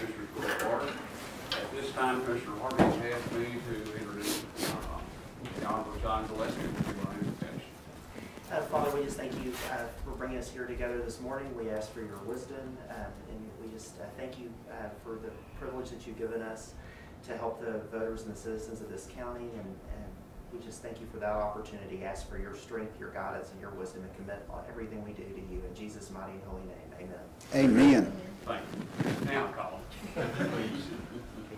Commissioners Court order. At this time, Commissioner Harvey has asked me to introduce the Honorable John Gillespie to do our invocation. Father, we just thank you for bringing us here together this morning. We ask for your wisdom, and we just thank you for the privilege that you've given us to help the voters and the citizens of this county, and we just thank you for that opportunity. Ask for your strength, your guidance, and your wisdom, and commit everything we do to you. In Jesus' mighty and holy name, amen. Amen. Thank you. Now, Colin.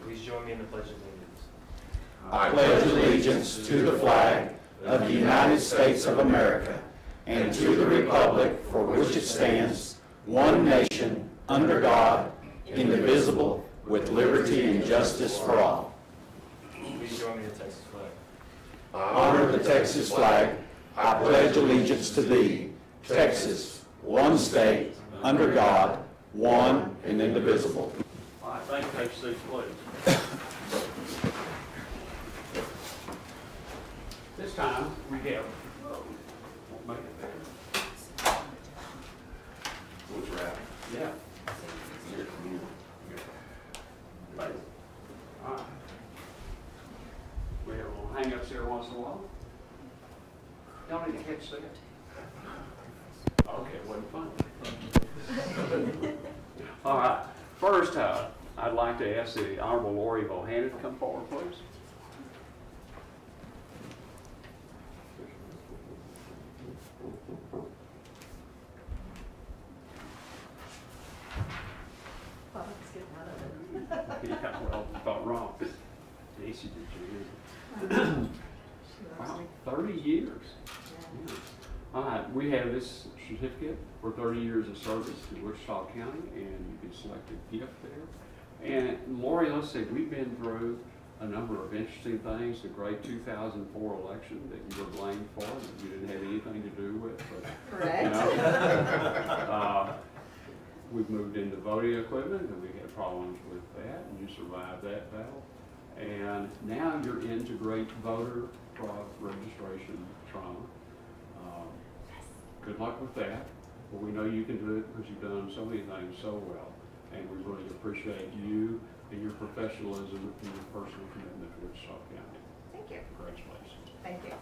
Please join me in the Pledge of Allegiance. I pledge allegiance to the flag of the United States of America and to the republic for which it stands, one nation, under God, indivisible, with liberty and justice for all. Please join me in the Texas flag. I honor the Texas flag. I pledge allegiance to thee, Texas, one state, under God, one and indivisible. All right, thank you. Take your seats, please. This time, we have, won't make it there. What's right? Yeah. Right. All right. We have little hang-ups here once in a while. Y'all need to catch that? Okay, it wasn't fun. All right. First, I'd like to ask the Honorable Lori Bohannon to come forward, please. Yeah, well, you thought wrong. Nancy did you? Wow, 30 years. Yeah. All right, we have this certificate for 30 years of service to Wichita County, and you can select a gift there. And Lori, let's see, we've been through a number of interesting things. The great 2004 election that you were blamed for, that you didn't have anything to do with. But, correct. you know, we've moved into voting equipment, and we had problems with that, and you survived that battle. And now you're into great voter registration trauma. Good luck with that. But we know you can do it because you've done so many things so well. And we really appreciate you and your professionalism and your personal commitment to Wichita County. Thank you. Congratulations. Thank you.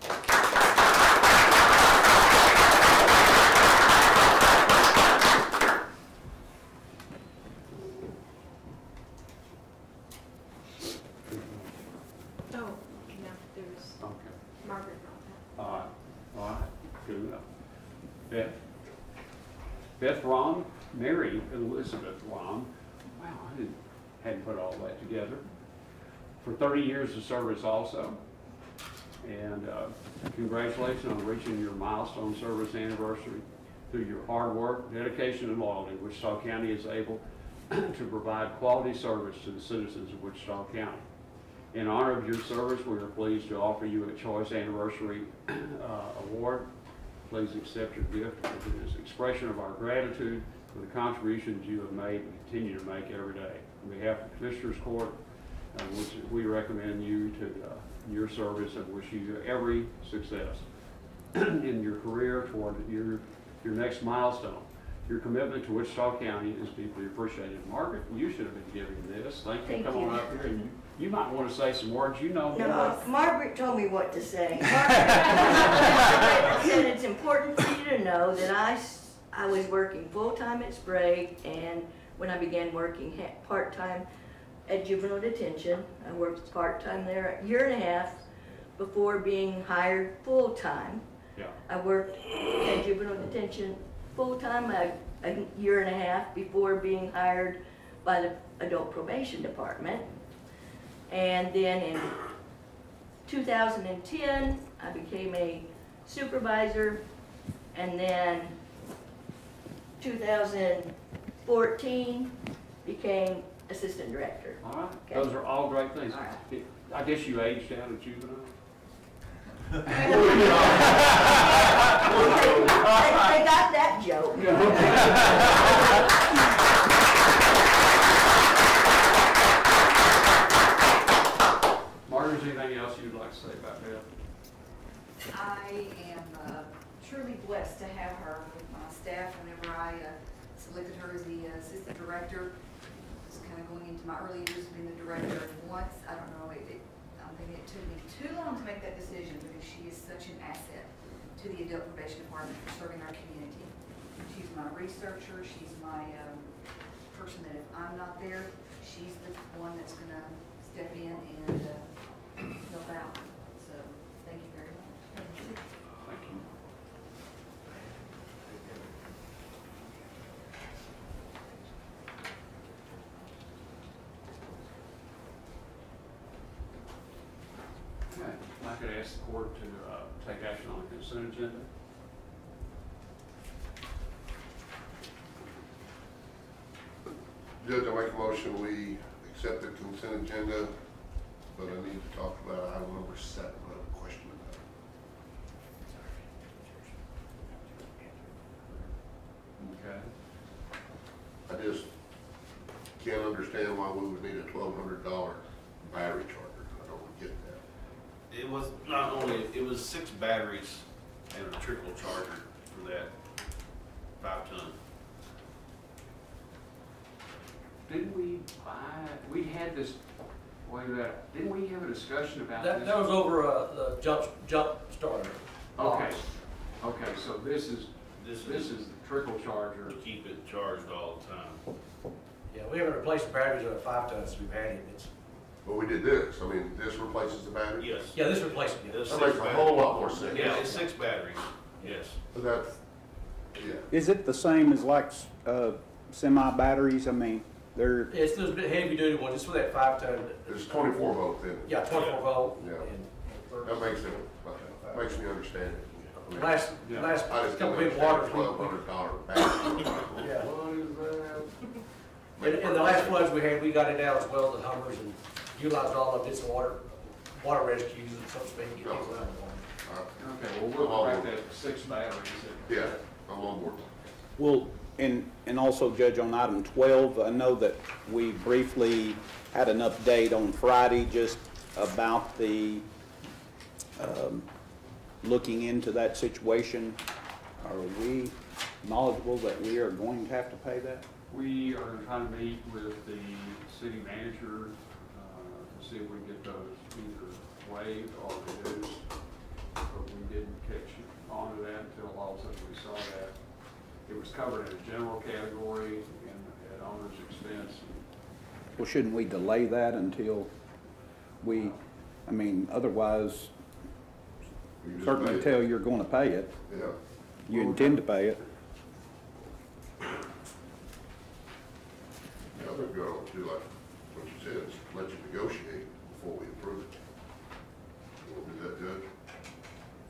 Oh, no, there's Okay. Margaret. All right. Good enough. Beth Rom, Mary Elizabeth Rom. Wow, I hadn't put all that together. For 30 years of service also. And congratulations on reaching your milestone service anniversary. Through your hard work, dedication, and loyalty, Wichita County is able to provide quality service to the citizens of Wichita County. In honor of your service, we are pleased to offer you a Choice Anniversary Award. Please accept your gift as an expression of our gratitude for the contributions you have made and continue to make every day. On behalf of the Commissioners Court, we recommend you to your service and wish you every success in your career toward your next milestone. Your commitment to Wichita County is deeply appreciated. Margaret, you should have been giving this. Thank you. Thank Come you. on up here. And you might want to say some words. You know No, more. Margaret told me what to say. Margaret said it's important for you to know that I was working full-time at Sprague, and when I began working part-time at juvenile detention, I worked part-time there a year and a half before being hired full-time. Yeah. I worked at juvenile detention full-time a year and a half before being hired by the adult probation department. And then in 2010, I became a supervisor, and then 2014 became assistant director. All right. Okay. Those are all great things. All right. I guess you aged out of juvenile. I got that joke. Margaret, is there anything else you'd like to say about that? I am truly blessed to have her with my staff. Whenever I selected her as the assistant director, I was kind kind of going into my early years of being the director. And once, I don't know, I'm thinking it took me too long to make that decision because she is such an asset to the adult probation department for serving our community. She's my researcher. She's my person that if I'm not there, she's the one that's going to step in and help out. So thank you very much. Thank you. Okay, if I could ask the court to take action on the consent agenda. Judge, I make a motion, we accept the consent agenda, but I need to talk about item number 7. I have a question about Okay. it. I just can't understand why we would need a $1,200 battery charger. I don't get that. It was not only, it was 6 batteries and a trickle charger for that 5-ton. Didn't we buy, we had this, wait a minute, didn't we have a discussion about this? That was over the jump starter. Okay, okay, so this is This the trickle charger. to keep it charged all the time. Yeah, we haven't replaced the batteries on the 5 tons we've had it. It's, But we did this. I mean, this replaces the battery? Yes. yeah, this replaced it. There's That 6 makes a batteries. whole lot more sense. Yeah, it's 6 batteries, yes. But that's, yeah. Is it the same as like semi batteries? I mean, they're It's those bit heavy duty ones, it's for that 5 ton. There's 24 volts in it. Yeah, 24 volt. Yeah. And That makes me understand it. I mean, last Yeah. last I just couple don't big waters. understand $1,200 battery. Yeah. What is that? In the last floods we had, we got it out as well as the Hummers and utilized all of it, some water rescues and so to speak. Get things out of the water. Okay, well, we'll correct that 6 batteries. Yeah, I'm on board. well, and also, Judge, on item 12, I know that we briefly had an update on Friday just about the looking into that situation. Are we knowledgeable that we are going to have to pay that? We are trying to meet with the city manager to see if we can get those either waived or reduced. But we didn't catch on to that until all of a sudden we saw that. It was covered in a general category and at owner's expense. Well, shouldn't we delay that until we, I mean, otherwise, You just certainly made it. tell you're going to pay it. Yeah. You intend to pay it. Yeah, I think we ought to do like what you said, is let you negotiate before we approve it. You want to do that, Judge?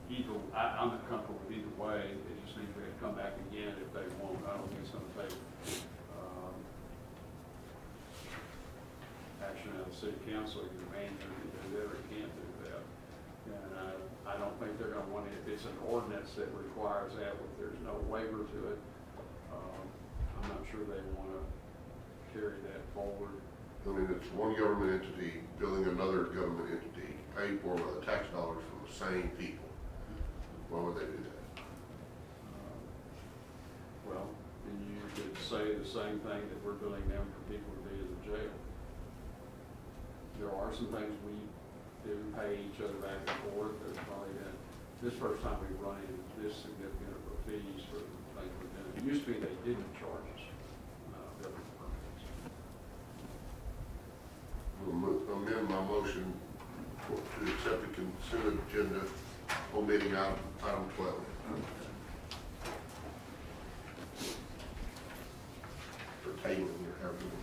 Either, I'm not comfortable with either way. It just needs to come back again if they won't. I don't think it's going to take action out of the city council, either the manager can do that or can't do that. And I don't think they're going to want it, if it's an ordinance that requires that, if there's no waiver to it, I'm not sure they want to carry that forward. I mean, it's one government entity building another government entity, paid for by the tax dollars from the same people. Why would they do that? Well, and you could say the same thing that we're doing now for people to be in the jail. There are some things we do pay each other back and forth. There's probably been, this first time we've run into this significant of fees for the things we're doing. It used to be they didn't charge us, government permits. We'll amend my motion to accept the consent agenda, omitting item 12. Or tabling, or however you want.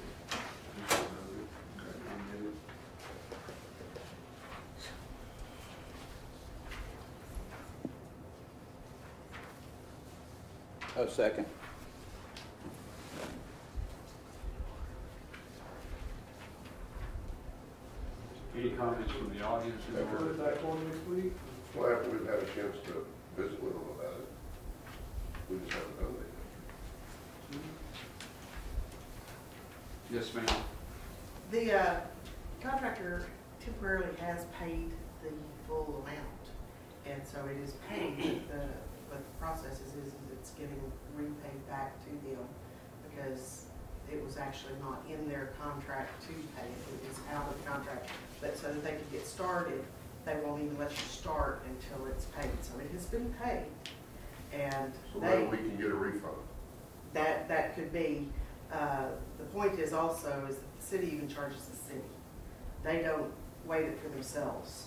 A second. Any comments from the audience? Well, after we've had a chance to visit with them about it, we just haven't done it. Yes, ma'am. The contractor temporarily has paid the full amount, and so it is paid. But the process is it's getting repaid back to them because it was actually not in their contract to pay it, it was out of the contract. But so that they could get started, they won't even let you start until it's paid. So it has been paid, and So they. maybe we can get a refund. That could be, the point is also is that the city even charges the city. They don't waive it for themselves.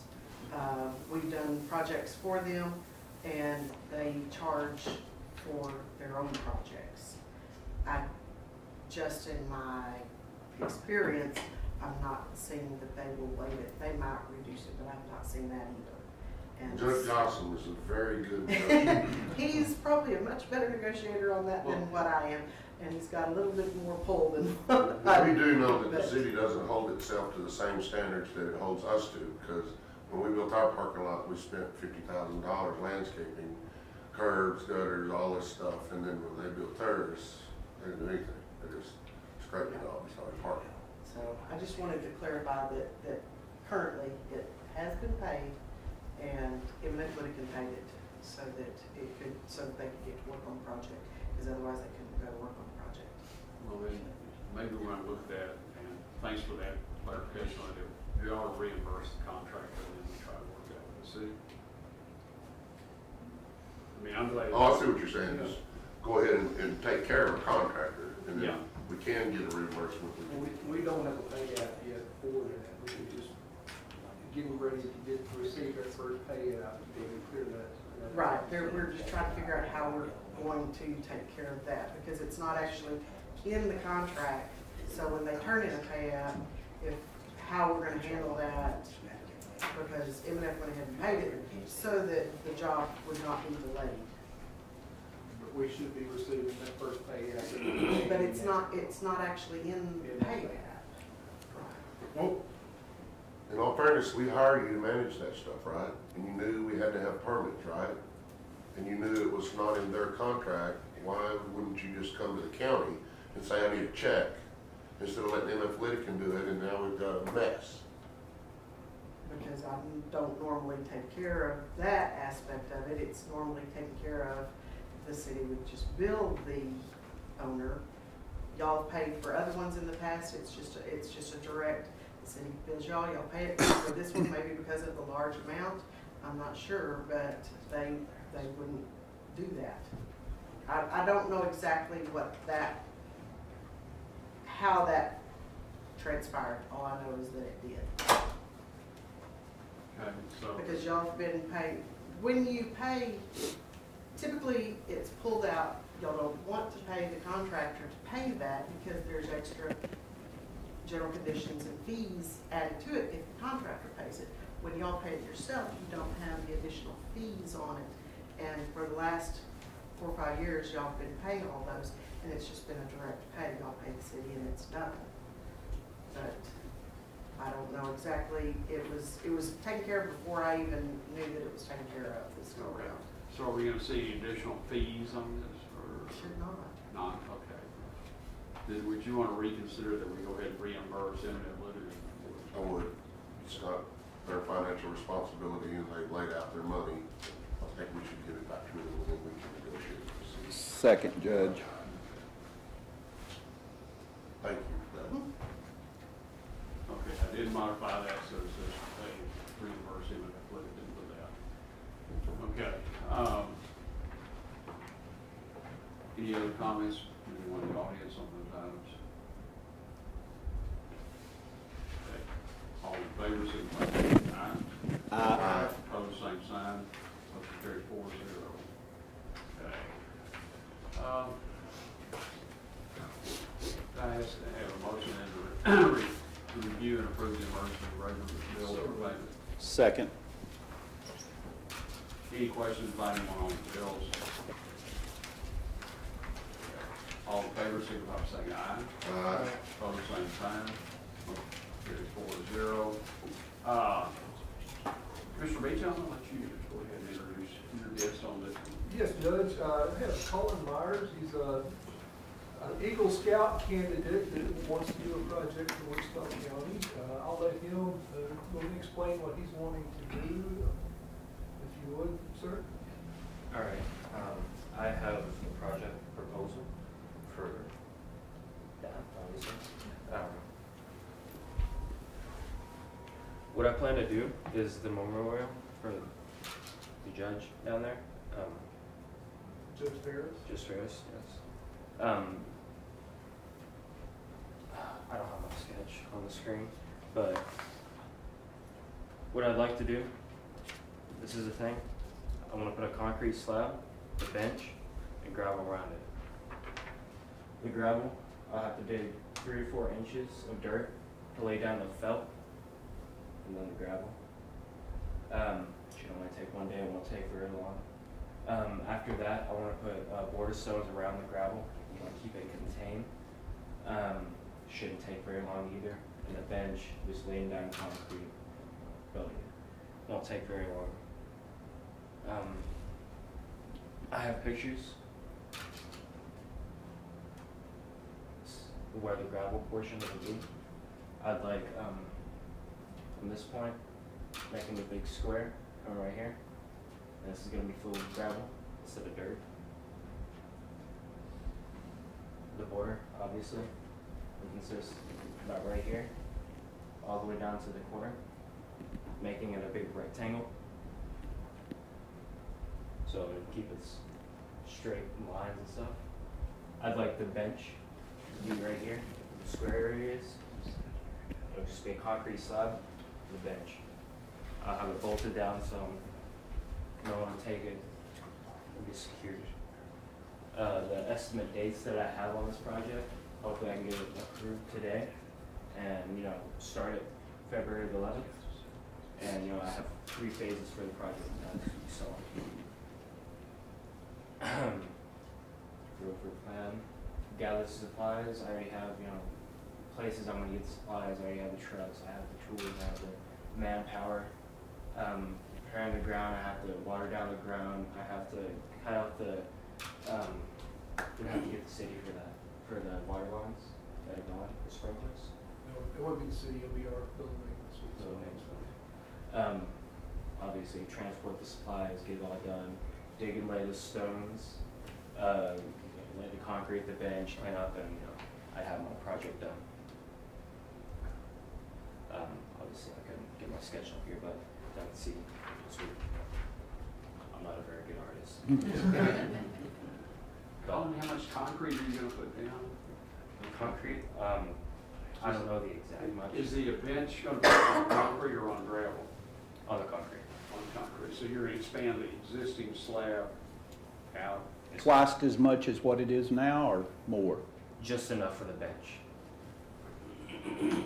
We've done projects for them and they charge for their own projects. Just in my experience, I'm not seeing that they will waive it. They might reduce it, but I've not seen that either. And Judge Johnson was a very good judge. he's probably a much better negotiator on that than what I am, and he's got a little bit more pull than We do know that the city doesn't hold itself to the same standards that it holds us to, because when we built our parking lot, we spent $50,000 landscaping, curbs, gutters, all this stuff, and then when they built theirs, they didn't do anything. They just scraped it off and started parking. So I just wanted to clarify that currently it has been paid, and Eminent Wood can pay it so that they could get to work on the project, because otherwise they couldn't go to work on the project. Well, then, maybe we're gonna look at that, and thanks for that clarification on it. We ought to reimburse the contractor, and then we try to work out with the city. I mean, I'm glad. Oh, I see what you're saying, just go ahead and take care of a contractor, and Yeah. then we can get a reimbursement. We don't have a payout yet for that, we could just get them ready to receive their first payout, to be clear that. Right, we're just trying to figure out how we're going to take care of that, because it's not actually in the contract. So when they turn in a payout, how we're gonna handle that, because Eminent went ahead and paid it, so that the job would not be delayed. But we should be receiving that first payout. But it's not actually in the payout. Well, in all fairness, we hired you to manage that stuff, right? And you knew we had to have permits, right? And you knew it was not in their contract. Why wouldn't you just come to the county and say, I need a check, instead of letting MF Liticon do it, and now we've got a mess? Because I don't normally take care of that aspect of it. It's normally taken care of, the city would just bill the owner. Y'all have paid for other ones in the past, it's just a direct, the city bills y'all pay it. For this one, maybe because of the large amount, I'm not sure, but they wouldn't do that. I don't know exactly how that transpired. All I know is that it did. Okay, so. Because y'all have been paid, when you pay, typically it's pulled out, y'all don't want to pay the contractor to pay that because there's extra general conditions and fees added to it if the contractor pays it. When y'all pay it yourself, you don't have the additional fees on it. And for the last 4 or 5 years, y'all have been paying all those, and it's just been a direct pay. Y'all pay the city and it's done. But I don't know exactly, it was taken care of before I even knew that it was taken care of this go around. So are we gonna see additional fees on this, or? Should not. Not, okay. Then would you wanna reconsider that we go ahead and reimburse Eminent Liticon? I would. It's not their financial responsibility, and they've laid out their money. I think we should give it back to them, and then we can negotiate with the city. Second, Judge. Thank you for that. Okay, I did modify that, so it says pay reimburse Eminent Liticon for that. Okay, any other comments, anyone in the audience on those items? Okay, all in favor, signify by saying aye. Aye. Opposed, same sign, motion carries 4-0. Okay. I have to have a motion to review and approve the emergency regular bill for payment. Second. Any questions by anyone on the bills? All in favor, signify by saying aye. Opposed, same sign. Motion carries 4-0. Mr. Beach, I'm gonna let you just go ahead and introduce your guest on this. Yes, Judge, I have Colin Myers, he's an Eagle Scout candidate that wants to do a project in Wichita County. I'll let him go and explain what he's wanting to do, if you would, sir. All right, I have a project proposal for obviously. What I plan to do is the memorial for the judge down there. Judge Ferris? Just Ferris, yes. I don't have my sketch on the screen, but what I'd like to do, this is the thing. I want to put a concrete slab, a bench, and gravel around it. The gravel, I'll have to dig 3 or 4 inches of dirt to lay down the felt, and then the gravel. Should only take one day, it won't take very long. After that, I want to put border stones around the gravel, keep it contained. Shouldn't take very long either. And the bench, just laying down concrete, building it. Won't take very long. I have pictures where the gravel portion will be. I'd like, from this point, making the big square coming right here. And this is going to be full of gravel instead of dirt. The border, obviously, will consist about right here, all the way down to the corner, making it a big rectangle. So it'll keep its straight lines and stuff. I'd like the bench to be right here, the square areas. It'll just be a concrete slab, the bench. I'll have it bolted down so no one will take it. It'll be secured. The estimate dates that I have on this project, hopefully I can get it approved today and, start it February the 11th. And, I have 3 phases for the project done, so. For plan, gather supplies, I already have, places I'm gonna get the supplies, I already have the trucks, I have the tools, I have the manpower. Preparing the ground, I have to water down the ground, I have to cut out the, we have to get the city for that, for the water lines that are gone, the sprinklers. No, it won't be the city, it'll be our building maintenance. Obviously transport the supplies, get it all done, dig and lay the stones, lay the concrete, the bench, clean up, and I have my project done. Obviously I couldn't get my sketch up here, but you can see I'm not a very good artist. Colin, how much concrete are you gonna put down? Concrete, I don't know the exact much. Is the bench gonna be on concrete or on gravel? On the concrete. On concrete, so you're gonna expand the existing slab out? Twice as much as what it is now or more? Just enough for the bench.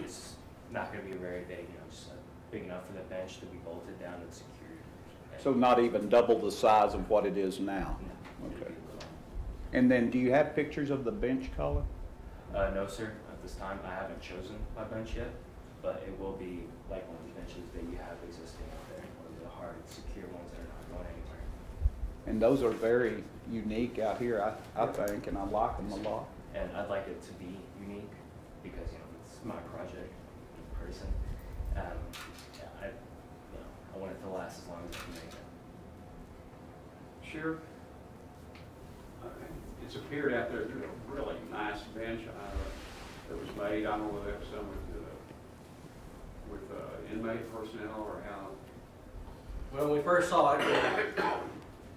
It's not going to be very big, just big enough for the bench to be bolted down and secured. So not even double the size of what it is now? No. Okay. And then do you have pictures of the bench, Colin? No, sir. At this time, I haven't chosen my bench yet, but it will be like one of the benches that you have existing out there, one of the hard, secure ones that are not going anywhere. And those are very unique out here, I think, and I like them a lot. And I'd like it to be unique because, it's my project in person. I want it to last as long as I can make it. Sure. It's appeared out there, there's a really nice bench that was made. I don't know whether that's done with inmate personnel or how. Well, when we first saw it,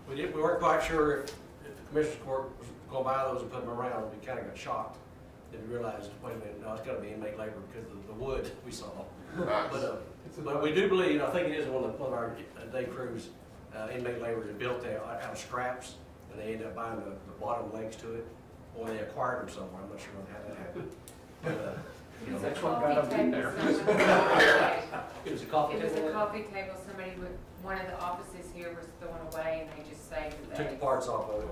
we weren't quite sure if the Commissioner's Court was going to buy those and put them around. We kind of got shocked. Then we realized, wait a minute, no, it's got to be inmate labor because of the wood we saw. But we do believe, I think it is one of our day crews, inmate labor that built that out of scraps, and they ended up buying the bottom legs to it, or they acquired them somewhere. I'm not sure how that happened. But, that's what got them in there. It was a coffee It was table. a coffee table, somebody with, one of the offices here was thrown away and they just saved the Took the bags. parts off of it.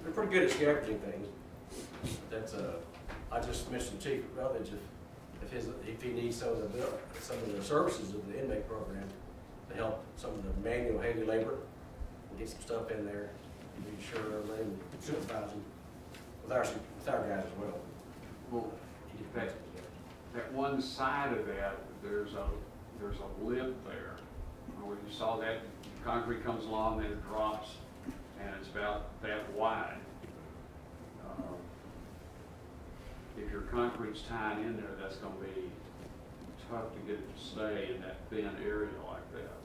They're pretty good at scavenging things. That's I just mentioned to Chief Rutledge if he needs some of the services of the inmate program to help some of the manual heavy labor, and get some stuff in there, and be sure to let him supervise them with our guys as well. Well, that one side of that, there's a lip there. Where you saw that concrete comes along, then it drops, and it's about that wide. your concrete's tying in there, that's gonna be tough to get it to stay in that thin area like that.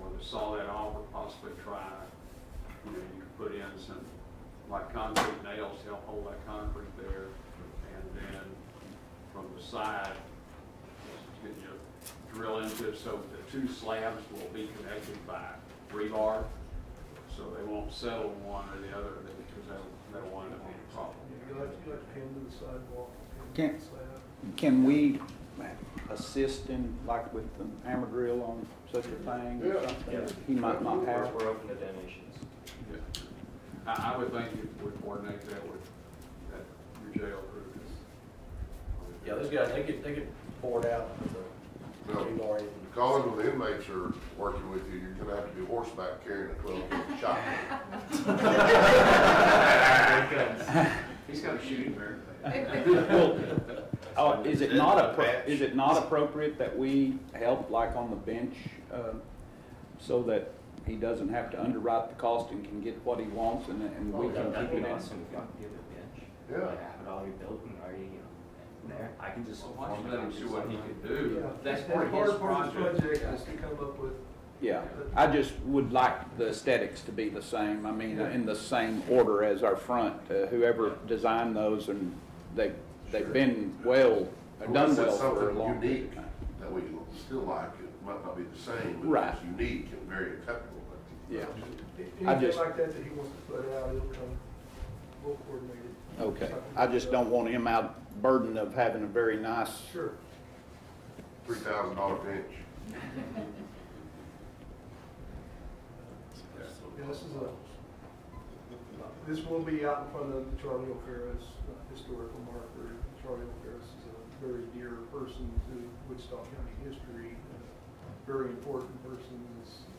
Whether saw that off or possibly try, you know, you could put in some, like concrete nails to help hold that concrete there. And then from the side, you drill into it so the two slabs will be connected by rebar, so they won't settle one or the other, because that'll wind up being a problem. You like to pin to the sidewalk, Can- pin to the slab. Can we assist in, like with the hammer drill on such a thing or something? Yeah. He might not have. We're open to donations. Yeah. I would think you would coordinate that with your jail crew. Yeah, those guys, they could pour it out with No. the rebar. Colin, when the inmates are working with you, you're gonna have to be horseback carrying a 12-gauge shotgun. He's got a shooting barrel. Oh, is it not appropriate that we help like on the bench, so that he doesn't have to underwrite the cost and can get what he wants and we can That'd keep be it in? awesome if I could give it a bench. Yeah. Like, have it already built and already, you know, there. I can just. Why don't you let him see what he can do? Yeah. That's And part of his part of this project. project is to come up with, Yeah, I just would like the aesthetics to be the same, I mean, in the same order as our front, whoever designed those, and they've been done Unless well it's for a something long period unique of time. that we still like, it might not be the same, but Right. it's unique and very acceptable. Yeah, anything just- like that he wants to put out, it'll come, we'll coordinate it. okay, I just don't want him out burden of having a very nice, Sure. $3,000 bench. Yeah, this will be out in front of the Charlie O'Farris historical marker. Charlie O'Farris is a very dear person to Wichita County history, a very important person.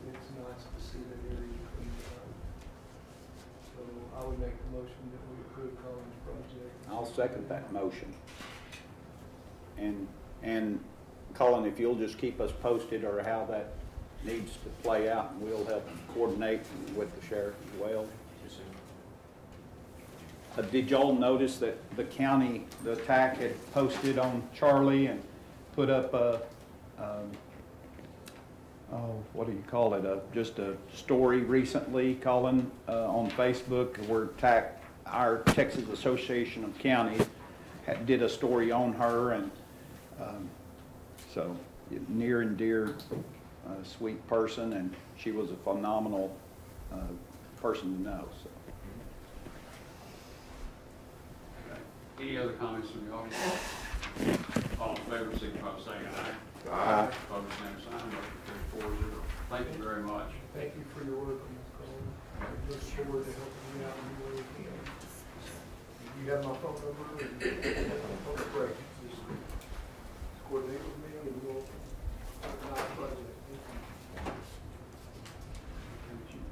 It's nice to see that area cleaned up. So I would make the motion that we approve Colin's project. I'll second that motion. And Colin, if you'll just keep us posted or how that needs to play out, and we'll help coordinate with the sheriff as well. Did y'all notice that the county, the TAC had posted on Charlie and put up a, what do you call it, just a story recently, Colin, on Facebook where TAC, our Texas Association of Counties, did a story on her, and so near and dear, sweet person, and she was a phenomenal person to know. So. Any other comments from the audience? All in favor, signify by saying aye. Aye. Opposed, same sign, motion carried 4-0. Thank you very much. Thank you for your work on this, Colin. I look forward to helping you out in the way we can. You have my phone number and great. Just coordinate with me and we'll organize a budget.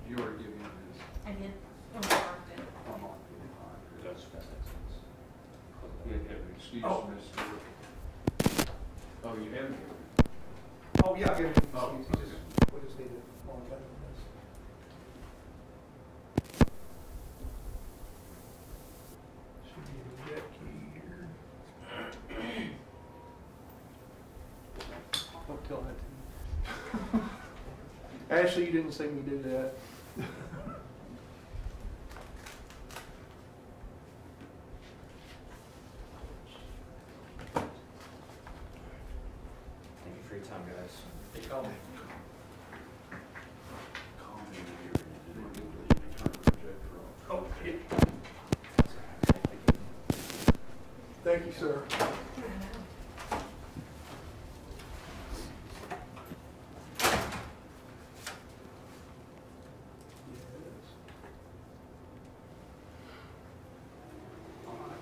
You already gave him this. I did. Oh, marked it. Oh, Mark, all right. That's You had to have an excuse, Oh. Mr. Oh, you haven't? Oh, yeah, yeah. Oh. We just need to on that. Should be the jet key here. Don't tell that to me. Ashley, you didn't see me do that. Thank you for your time, guys. Hey, Colin. Oh, yeah. Thank you, sir.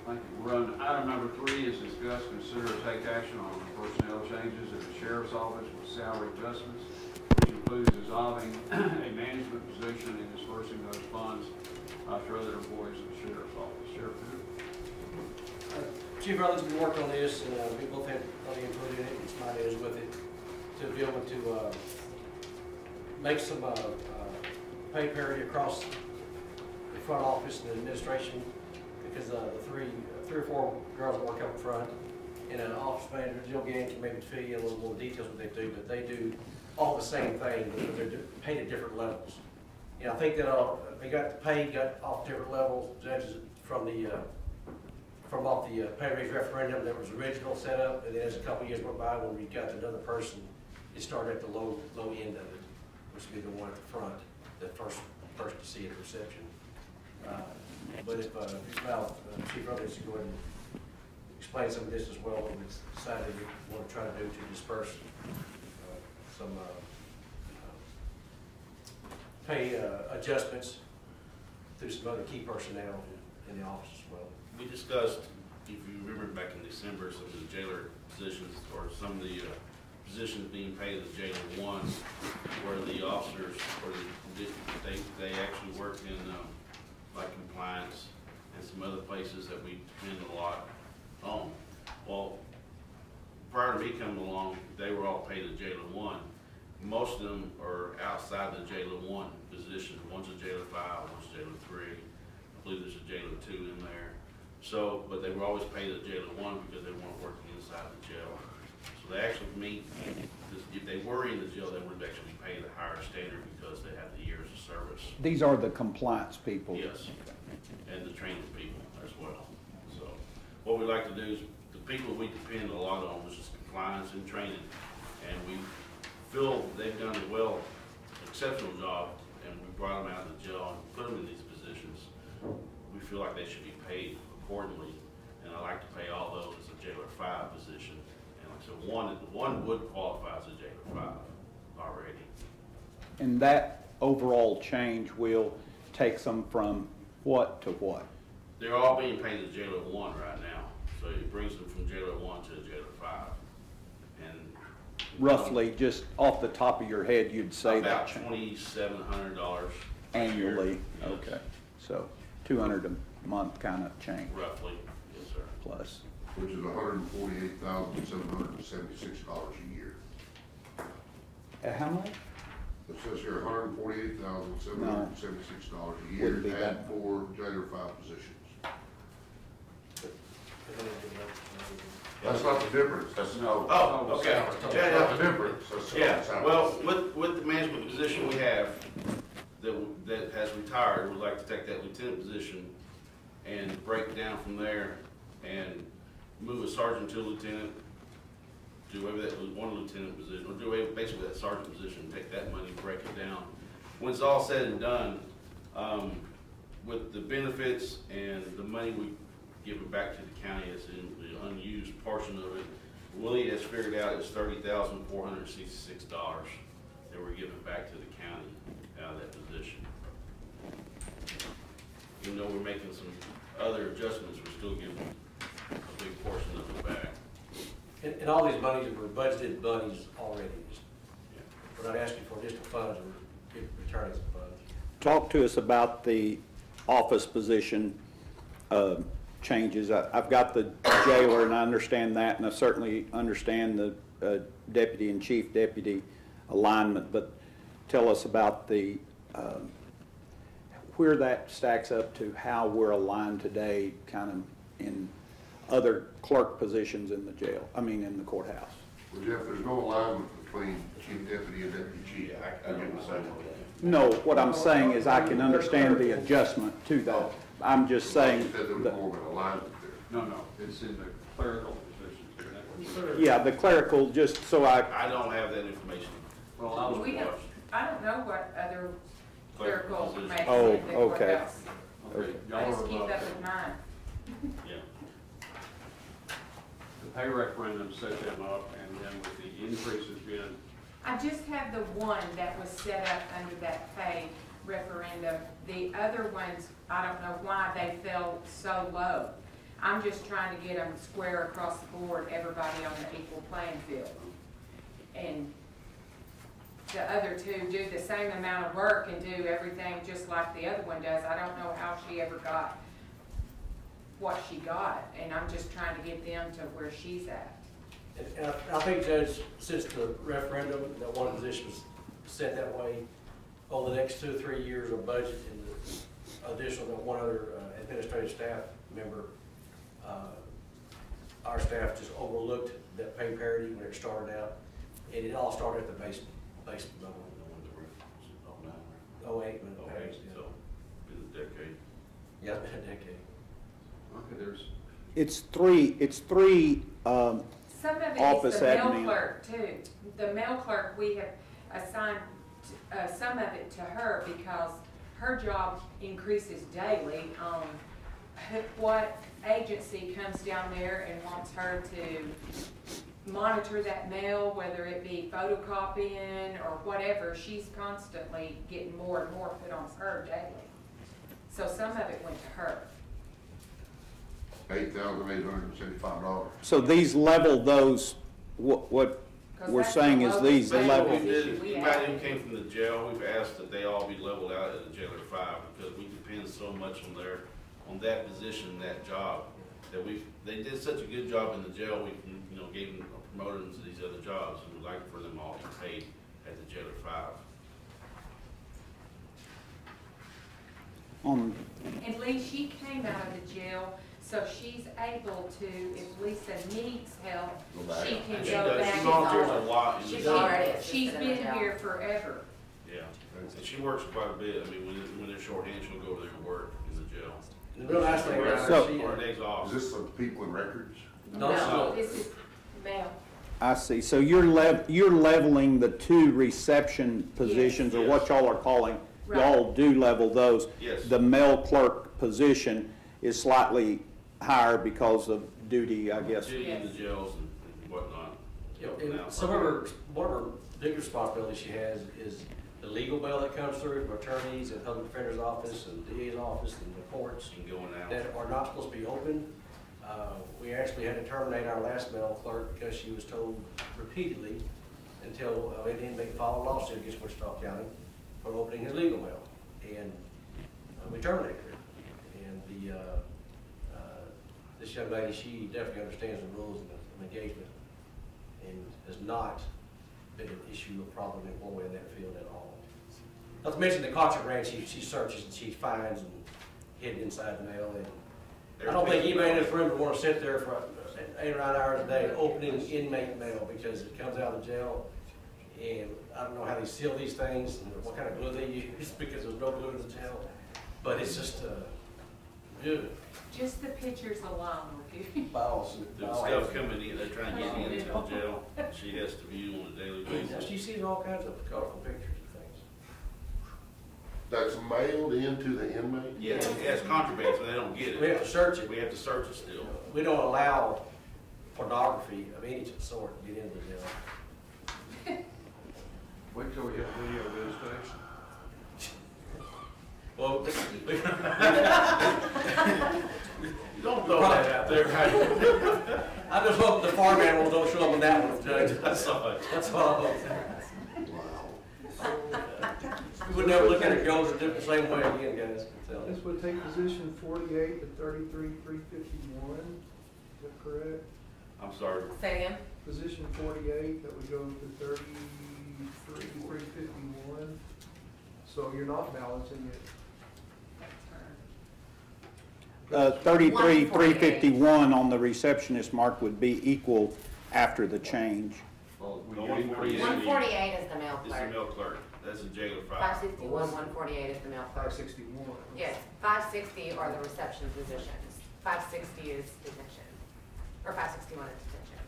Thank you. We're on item number 3 is discuss, consider, or take action on personnel changes in the sheriff's office with salary adjustments, which includes dissolving a management position and dispersing those funds to other employees of the sheriff's office. Sheriff, Chief Rutledge's been working on this, and we both had money included in it, it's my ideas with it, to be able to make some pay parity across the front office and the administration, because the three or four girls that work up front, and an office manager, Jill Gann, can maybe fill you in a little more details what they do, but they do all the same thing, but they're paid at different levels. And I think that they got off different levels, judges from off the pay raise referendum that was original setup, and then as a couple years went by, when we got another person, it started at the low end of it, which would be the one at the front, the first person to see at the reception. But if Chief Robbins could go ahead and explain some of this as well, what we decided we want to try to do to disperse some pay adjustments through some other key personnel in the office as well. We discussed, if you remember back in December, some of the jailer positions, or some of the positions being paid as jailer one, where the officers, or they actually work in like compliance and some other places that we depend a lot on. Well, prior to me coming along, they were all paid as jailer one. Most of them are outside the jailer one position. One's a jailer 5, one's a jailer 3. I believe there's a jailer 2 in there. So, but they were always paid as jailer 1 because they weren't working inside the jail. So they actually meet, if they were in the jail, they would actually be paid a higher standard because they have the years of service. These are the compliance people. Yes, and the training people as well. So what we like to do is, the people we depend a lot on is just compliance and training. And we feel they've done a exceptional job, and we brought them out of the jail and put them in these positions. We feel like they should be paid accordingly, and I like to pay all those as a jailer 5 position. And like I said, one would qualify as a jailer 5 already. And that overall change will take them from what to what? They're all being paid as jailer 1 right now, so it brings them from jailer 1 to jailer 5. And Roughly, just off the top of your head, you'd say that about change $2,700 annually. Yes. Okay, so 200 a month kind of change roughly, yes, sir. plus. Which is $148,776 a year. How much? It says here $148,776 a year, Wouldn't be add that. 4 jailer 5 positions. That's not the difference, that's no. Oh, okay. That's not the difference. That's Yeah, salary. well, with the management position we have that has retired, we'd like to take that lieutenant position and break it down from there and move a sergeant to a lieutenant, do away with that one lieutenant position, or do away with basically that sergeant position, take that money, break it down. When it's all said and done, with the benefits and the money we give it back to the county as in the unused portion of it, Willie has figured out it's $30,466 that we're giving back to the county out of that position. Even though we're making some other adjustments, we're still giving a big portion of it back. And all these monies were budgeted monies already. We're not asking for additional funds, we're returning some funds. Talk to us about the office position changes. I've got the jailer, and I understand that, and I certainly understand the deputy and chief deputy alignment, but tell us about the where that stacks up to how we're aligned today, kind of in other clerk positions in the jail, in the courthouse. Well, Jeff, there's no alignment between chief deputy and deputy chief. I get the same one. No, what I'm saying is I can understand the adjustment to that. I'm just saying. You said there was that- more of an alignment there. No, it's in the clerical positions. Yeah, the clerical, just so I don't have that information. Well, I was We don't, I don't know what other Clerical clerical position. makes Oh, in the okay. courthouse. Okay, I y'all just are keep above up that. with mine. Yeah. The pay referendum set them up, and then with the increases being, I just have the one that was set up under that pay referendum. The other ones, I don't know why they fell so low. I'm just trying to get them square across the board, everybody on the equal playing field. And the other two do the same amount of work and do everything just like the other one does. I don't know how she ever got what she got, and I'm just trying to get them to where she's at. And I think, Judge, since the referendum, that one position was set that way, over the next 2 or 3 years of budget and additional, one other administrative staff member, our staff just overlooked that pay parity when it started out. And it all started at the base level. Oh, 08 when it passed, yeah. So, been a decade. Yeah, it's been a decade. Okay, there's, It's three, Some of it Office is the mail admin. clerk too. The mail clerk, we have assigned some of it to her because her job increases daily on what agency comes down there and wants her to monitor that mail, whether it be photocopying or whatever. She's constantly getting more and more put on her daily. So some of it went to her. $8,875. so these level those, what 'Cause we're that's saying the is lowest these rate. level. What we did, We anybody who have. came from the jail, we've asked that they all be leveled out at the jailer 5, because we depend so much on that position, that job, that they did such a good job in the jail, we, gave them, promoted them to these other jobs, and we'd like for them all to be paid at the jailer 5. And Lee, she came out of the jail, so she's able to, if Lisa needs help, she can And she go does, back. she volunteers a lot in the She's jail. already, she's been here forever. Yeah, and she works quite a bit, I mean, when they're shorthand, she'll go over there and work in the jail. And the real nice thing about So- her, she, Or days off. Is this some people in records? no, This is mail. I see, so you're leveling the two reception positions, or what y'all are calling, Right. y'all do level those. Yes. The mail clerk position is slightly higher because of duty, I guess. Duty in the jails and whatnot. you know, and some of her, one of her big responsibilities she has is the legal mail that comes through from attorneys and public defender's office and DA's office and the courts And going out. that are not supposed to be open. We actually had to terminate our last mail clerk because she was told repeatedly until an inmate filed a lawsuit against Wichita County for opening his legal mail. And we terminated her. And this young lady, she definitely understands the rules of engagement and has not been an issue or problem in one way in that field at all. Not to mention the Contra branch, she searches and she finds and hid inside the mail. And I don't think anybody in this room would want to sit there for 8 or 9 hours a day opening inmate mail because it comes out of jail. And I don't know how they seal these things and what kind of glue they use because there's no glue in the jail. But it's just good. Just the pictures alone will give you. Balls. The stuff coming in, they're trying to get into the jail, she has to view on a daily Yeah, basis. she sees all kinds of colorful pictures and things. That's mailed into the inmate? Yeah, it's contraband, so they don't get We have it. to search it. We have to search it still. We don't allow pornography of any sort to get into the jail. wait till we hit video visitation. Well, Don't throw that out there. I just hope the farm animals don't show up on that one, Judge. That's all right. That's all I hope. We would never look at it goes the same way again, guys. So, This would take position 48 to 33,351, is that correct? I'm sorry. Say again? Position 48, that would go to 33,351. So you're not balancing it. 33,351 on the receptionist mark would be equal after the change. Well, The when you increase 148 is the mail It's the clerk. mail clerk, that's a jailer 5. 561, 148 is the mail clerk. 561. Yes, 560 are the reception positions. 560 is detention, or 561 is detention.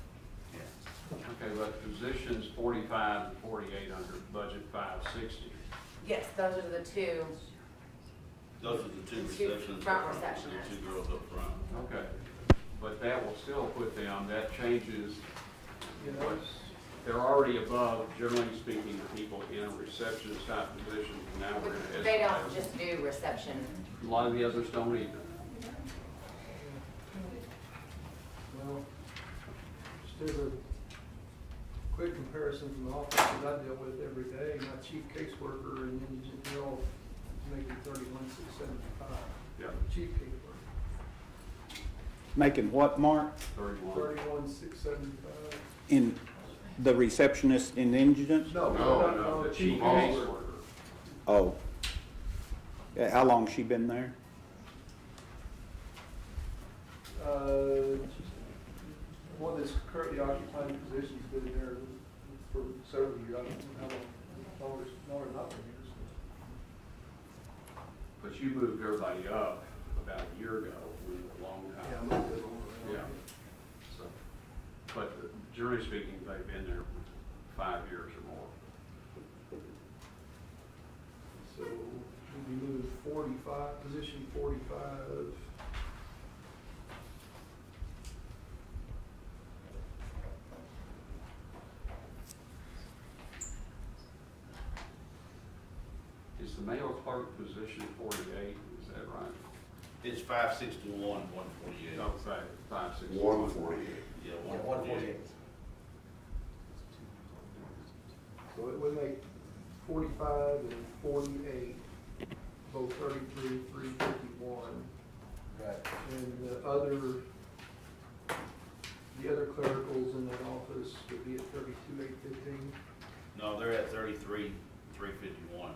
Okay, but positions 45 and 48 under budget 560. Yes, those are the two. Those are the two The two receptions. front up front, receptionists. The two girls up front. Okay, but that will still put them, that changes, You know, they're already above, generally speaking, the people in a receptionist type position, and now we're gonna. They don't escalate. just do reception. A lot of the others don't either. well, just as a quick comparison from the offices I deal with every day, my chief caseworker in indigent health is making 31,675. Yeah, Chief caseworker, Making what, Mark? 31. 31,675. In the receptionist in indigent? No, No, the chief caseworker. Oh, How long's she been there? One that's currently occupying the position's been there for several years. I don't know how long, longer than not been here. But you moved everybody up about a year ago, a long time. Yeah, a little bit longer. Yeah. So, but generally speaking, they've been there 5 years or more. So we moved 45, position 45. Is the mail clerk position 48, is that right? It's 561, 148. No, 560. 148. Yeah, 148. So it would make 45 and 48, both 33, 351. Right. And the other clericals in that office would be at 32, 815. No, they're at 33, 351,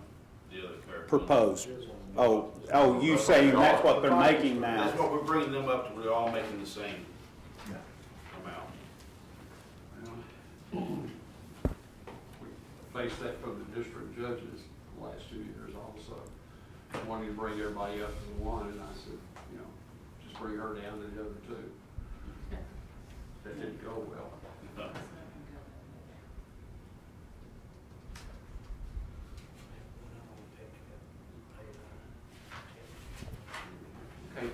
the other clerk. Proposed. Oh, you saying that's what they're making now? That's what we're bringing them up to, we're all making the same amount. We faced that from the district judges the last 2 years also. Wanting to bring everybody up to one, and I said, you know, just bring her down to the other two. That didn't go well. Okay,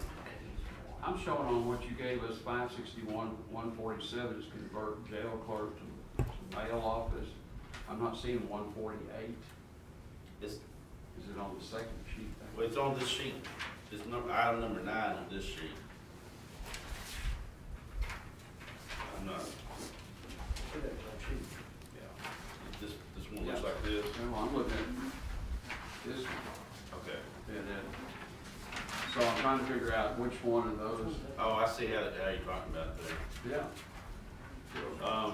I'm showing on what you gave us, 561, 147 is convert jail clerk to mail office. I'm not seeing 148. It's, Is it on the second sheet? well, it's on this sheet, it's item number 9 on this sheet. I'm not, yeah, this one looks like this, No, I'm looking at this one. okay. And then, so I'm trying to figure out which one of those. Oh, I see how you're talking about there. Yeah.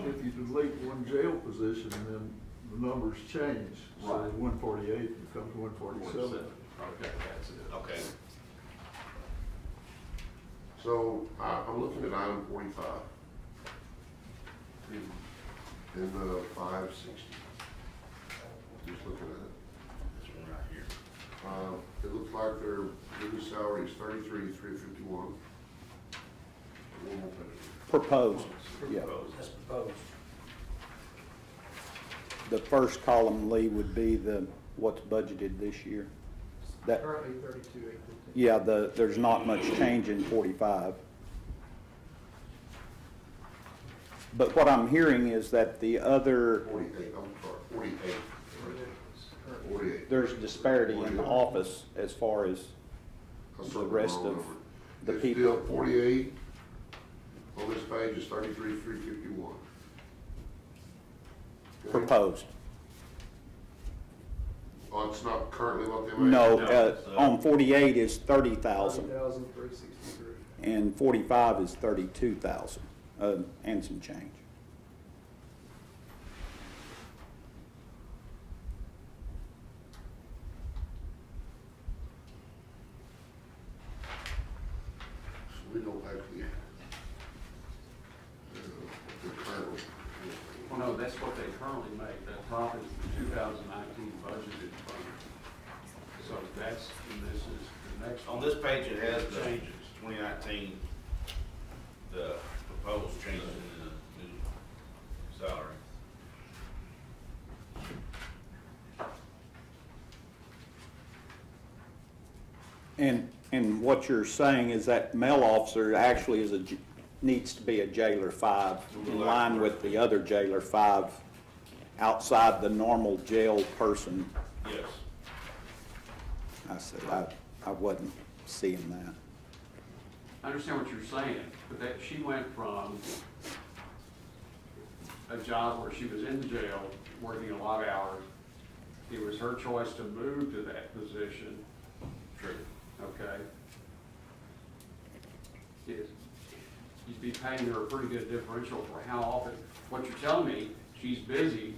If you delete one jail position, then the numbers change. So Right. 148 becomes 147. Okay, that's it. Okay, So I'm looking at item 45 And in the 560. Just looking at it. this one right here. It looks like their new salary is 33,351. One more page. Proposed, yeah. That's proposed. The first column, Lee, would be what's budgeted this year. That, Currently 32, 815. yeah, there's not much change in 45. But what I'm hearing is that the other, 48, I'm sorry, 48. 48. there's disparity in the office as far as I the circled rest wrong of number. the It's people. still 48 on this page is 33,351. Okay? Proposed. Oh, it's not currently what they make? No, No, on 48 is 30,000, 30,363. and 45 is 32,000, and some change. So we don't actually, the current, Well, no, that's what they currently make. That top is the 2019 budgeted fund. So that's, and this is the next. On this page, it has the changes. 2019, the proposed changes in the new salary. And what you're saying is that mail officer actually needs to be a jailer 5, in line with the other jailer 5, outside the normal jail person. Yes. I said, I wasn't seeing that. I understand what you're saying, but that she went from a job where she was in the jail, working a lot of hours. It was her choice to move to that position. True. Okay. You'd be paying her a pretty good differential for how often, what you're telling me, she's busy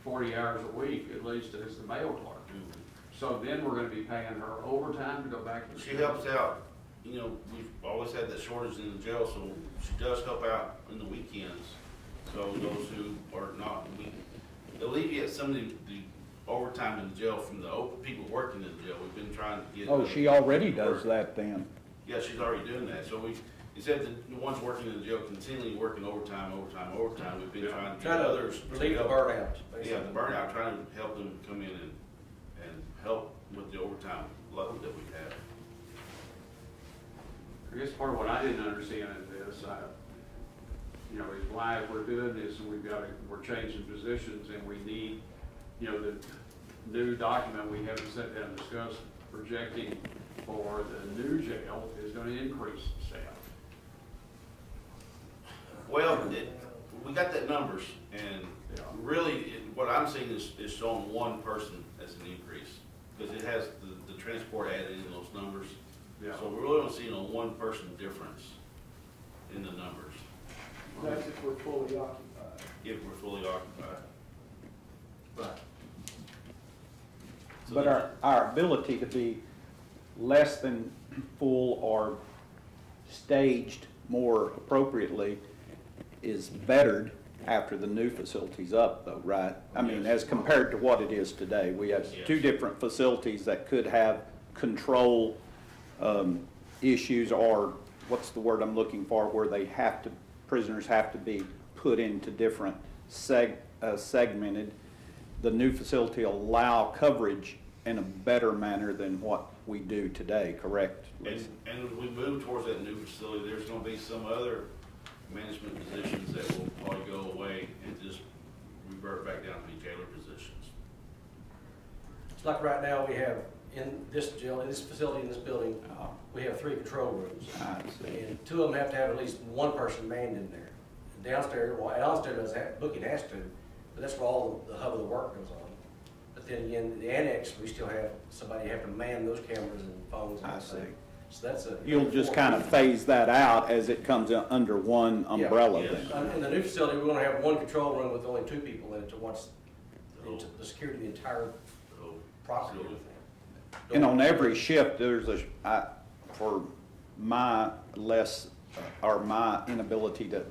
40 hours a week, at least as the mail clerk. So then we're gonna be paying her overtime to go back to. She helps out, you know, we've always had that shortage in the jail, so she does help out in the weekends. So those who are not, we alleviate some of the overtime in the jail from the open people working in the jail. We've been trying to get. Oh, she already does that then? Yeah, she's already doing that. So instead of the ones working in the jail continually working overtime, we've been trying to get others. Relieve the burnout. Yeah, the burnout, trying to help them come in and help with the overtime level that we have. I guess part of what I didn't understand in this, you know, is why we're doing this and we're changing positions and we need, you know, the new document we haven't sat down and discussed projecting for the new jail is gonna increase staff. Well, we got that numbers and really what I'm seeing is showing one person as an increase because it has the transport added in those numbers. Yeah. So we're really only seeing a one person difference in the numbers. That's if we're fully occupied. If we're fully occupied. Right. So But our ability to be less than full or staged more appropriately is bettered after the new facility's up though, right? I mean, as compared to what it is today, we have two different facilities that could have control issues, or what's the word I'm looking for, where they have to, prisoners have to be put into different segmented. The new facility allow coverage in a better manner than what we do today, correct? And as we move towards that new facility, there's gonna be some other management positions that will probably go away and just revert back down to be jailer positions. It's like right now, we have in this jail, in this facility, in this building, we have 3 control rooms. I see. And 2 of them have to have at least one person manned in there. And downstairs, well, downstairs does have, booking has to, but that's where all the hub of the work goes on. But then again, the annex, we still have somebody have to man those cameras and phones and I see. everything. So that's a. You'll just kind of phase that out as it comes under one umbrella Yes. then? In the new facility, we're gonna have one control room with only 2 people in it to watch the security of the entire property. And on every shift, there's for my or my inability to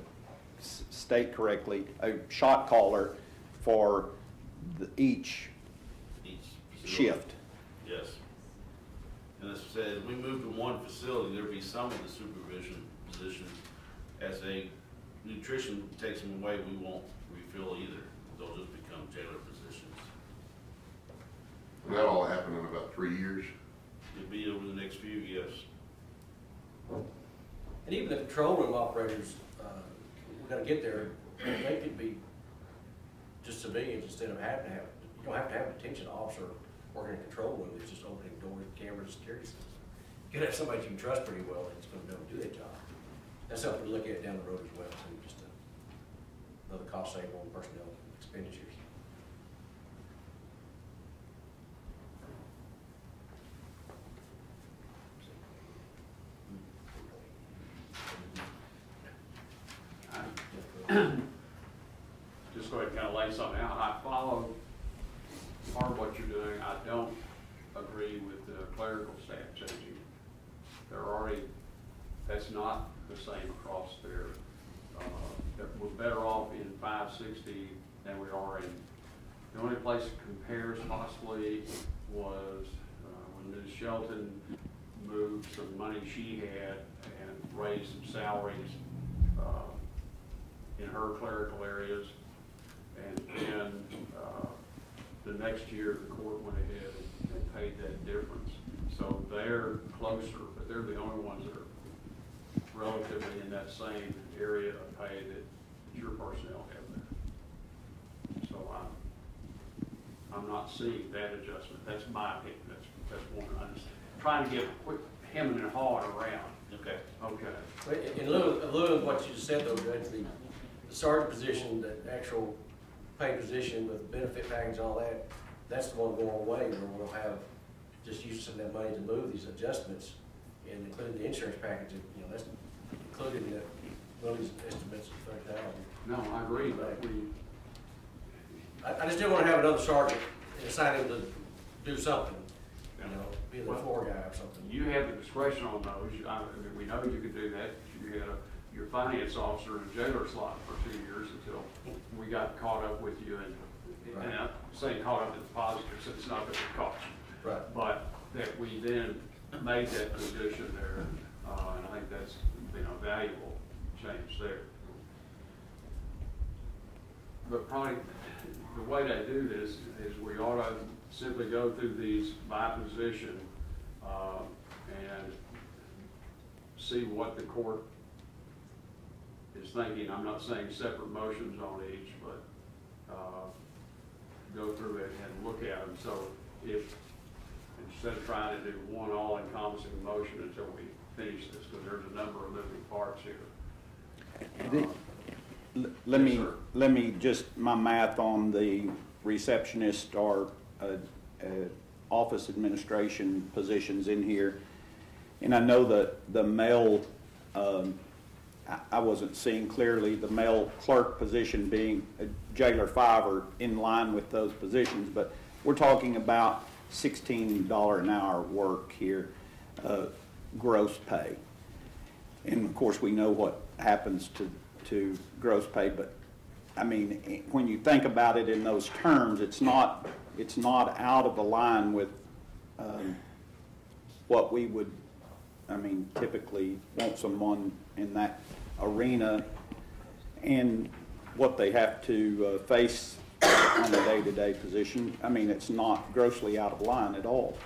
state correctly, a shot caller for each Facility. shift. Yes. And as I said, as we move to one facility, there'll be some of the supervision positions. As a nutrition takes them away, we won't refill either. They'll just become jailer positions. And that'll all happen in about 3 years. It'll be over the next few, yes. And even the control room operators, we're gonna get there, they could be just civilians instead of having to have, you don't have to have a detention officer working in a control room, it's just opening doors, cameras, security systems. You could have somebody you can trust pretty well that's gonna be able to do that job. That's something to look at down the road as well, too, just another cost saving on personnel expenditures. Just go ahead and kind of lay something out. I follow part of what you're doing. I don't agree with the clerical staff changing. They're already, that's not the same across there. We're better off in 560 than we are in, the only place it compares possibly was when Ms. Shelton moved some money she had and raised some salaries in her clerical areas. And then the next year, the court went ahead and paid that difference. So they're closer, but they're the only ones that are relatively in that same area of pay that your personnel have there. So I'm not seeing that adjustment. That's my opinion. That's one. I'm just trying to get quick hemming and hawing around. Okay. Okay. In lieu of what you just said though, Judge, the sergeant position, the actual pay position with benefit package and all that, that's the one going away where we'll have just use some of that money to move these adjustments and including the insurance package, you know, that's included in that, Willie's estimates of $30,000. No, I agree, but I just didn't want to have another sergeant and assign him to do something. be the floor guy or something. You have the discretion on those. I mean, we know you could do that. You had your finance officer in a jailer slot for 2 years until we got caught up with you. And I'm saying caught up in the positive sense, not that we caught you. Right. But that we then made that position there, and I think that's been a valuable change there. But probably the way to do this is we ought to simply go through these by position and see what the court is thinking. I'm not saying separate motions on each, but go through it and look at them. So if, instead of trying to do one all-encompassing motion until we finish this, because there's a number of moving parts here. Let me just, my math on the receptionist or office administration positions in here. And I know that the male, I wasn't seeing clearly the male clerk position being a jailer 5 or in line with those positions, but we're talking about $16 an hour work here, gross pay. And of course we know what happens to gross pay, but I mean, when you think about it in those terms, it's not out of the line with what we would, I mean, typically want someone in that arena and what they have to face on a day-to-day position. I mean, it's not grossly out of line at all.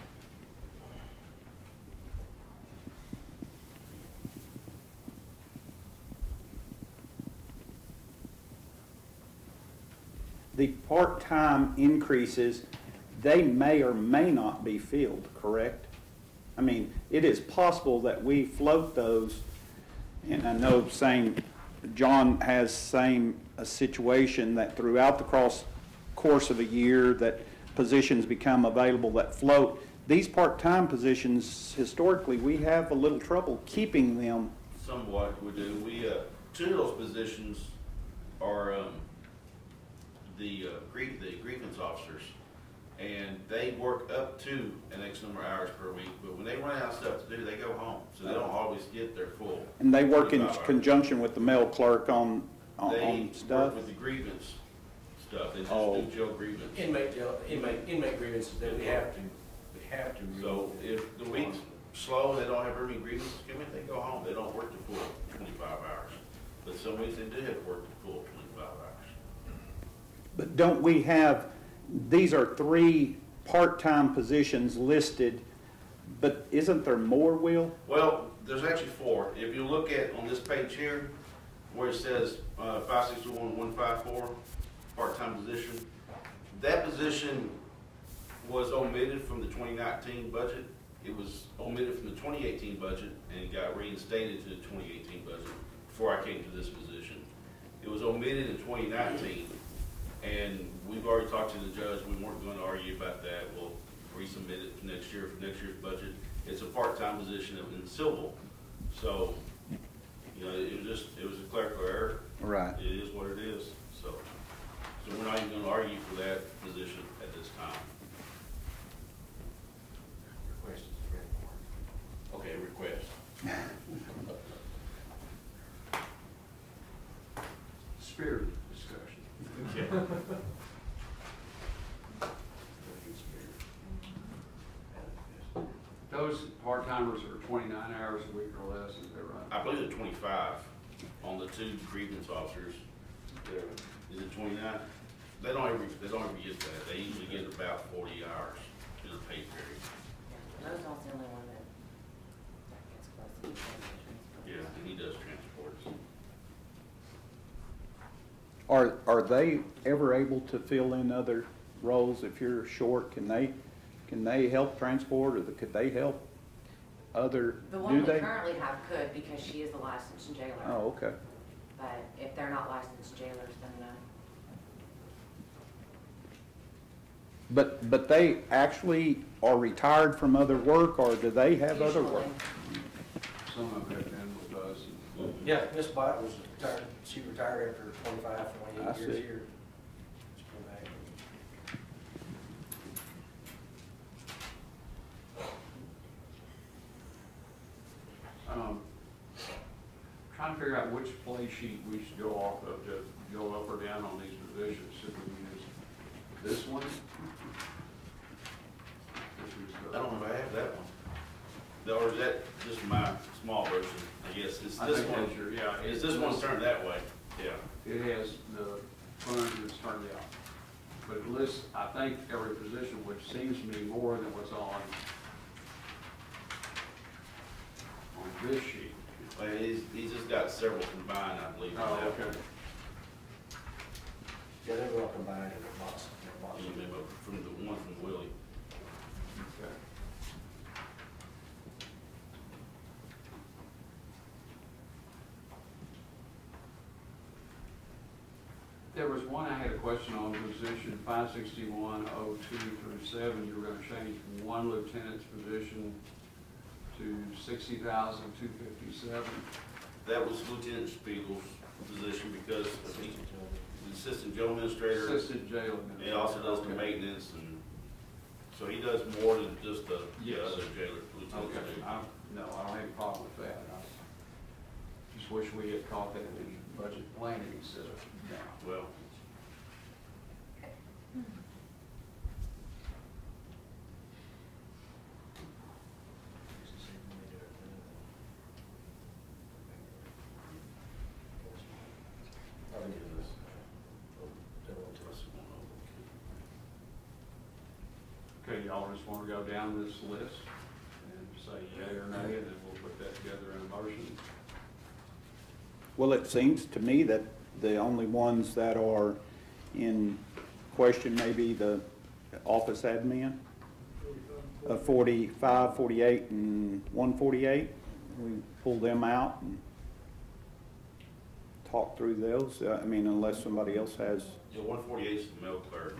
The part-time increases, they may or may not be filled, correct? I mean, it is possible that we float those, and I know John has a situation that throughout the course of a year that positions become available that float. These part-time positions, historically, we have a little trouble keeping them. Somewhat we do. We, 2 of those positions are the grievance officers, and they work up to an X number of hours per week, but when they run out of stuff to do, they go home, so they don't always get their full. And they work in conjunction with the male clerk on They stuff? work with the grievance stuff, they just do jail grievance. Inmate grievances that we have to So if the week's slow, they don't have very many grievances come in, they go home, they don't work the full 25 hours. But some weeks they do have to work the full 25 hours. But don't we have, these are 3 part-time positions listed, but isn't there more, Will? Well, there's actually 4. If you look at on this page here, where it says 561-154, part-time position, that position was omitted from the 2019 budget. It was omitted from the 2018 budget and got reinstated to the 2018 budget before I came to this position. It was omitted in 2019, and we've already talked to the judge. We weren't going to argue about that. We'll resubmit it next year for next year's budget. It's a part-time position in civil, so you know it was a clerical error. Right. It is what it is. So we're not even going to argue for that position at this time. Okay, request. Spirited discussion. Okay. Those part-timers are 29 hours a week or less, is that right? I believe it's 25 on the 2 grievance officers. Is it 29? They don't ever get that. They usually get about 40 hours in a pay period. Those are the only one that gets close to Yeah, and he does transports. Are they ever able to fill in other roles if you're short? Can they help transport, or could they help other? The one we currently have could, because she is a licensed jailer. Oh, okay. But if they're not licensed jailers, then no. But they actually are retired from other work, or do they have other work? Some of them have been with us. Yeah, Miss Blatt was retired. She retired after 25, 28 years see. here. She came back. play sheet we should go off of to go up or down on these positions? Should we use this one? I don't know if I have that one. Or is that just my small version, I guess, it's I this think one, that's your, yeah. is this one turned that way? Yeah. It has the funds that's turned out. But it lists, I think, every position, which seems to me more than what's on this sheet. Well, he's just got several combined, I believe. in Oh, that okay. one. Yeah, they were all combined in the box. You remember from the one from Willie. Okay. There was one I had a question on, position 56102 through 7. You were going to change from one lieutenant's position to 60,257. That was Lieutenant Spiegel's position because he's the assistant jail administrator. Assistant jail administrator. He also does the Okay. maintenance, and so he does more than just the Yes. other jailer lieutenants Okay, do. no, I don't have any problem with that. I just wish we had caught that in budget planning instead of now. Well, Okay, y'all just want to go down this list and say yea or nay, and then we'll put that together in a motion. Well, it seems to me that the only ones that are in question may be the office admin, 45, 48, and 148. We pull them out and talk through those. I mean, unless somebody else has, yeah, 148 is the mail clerk.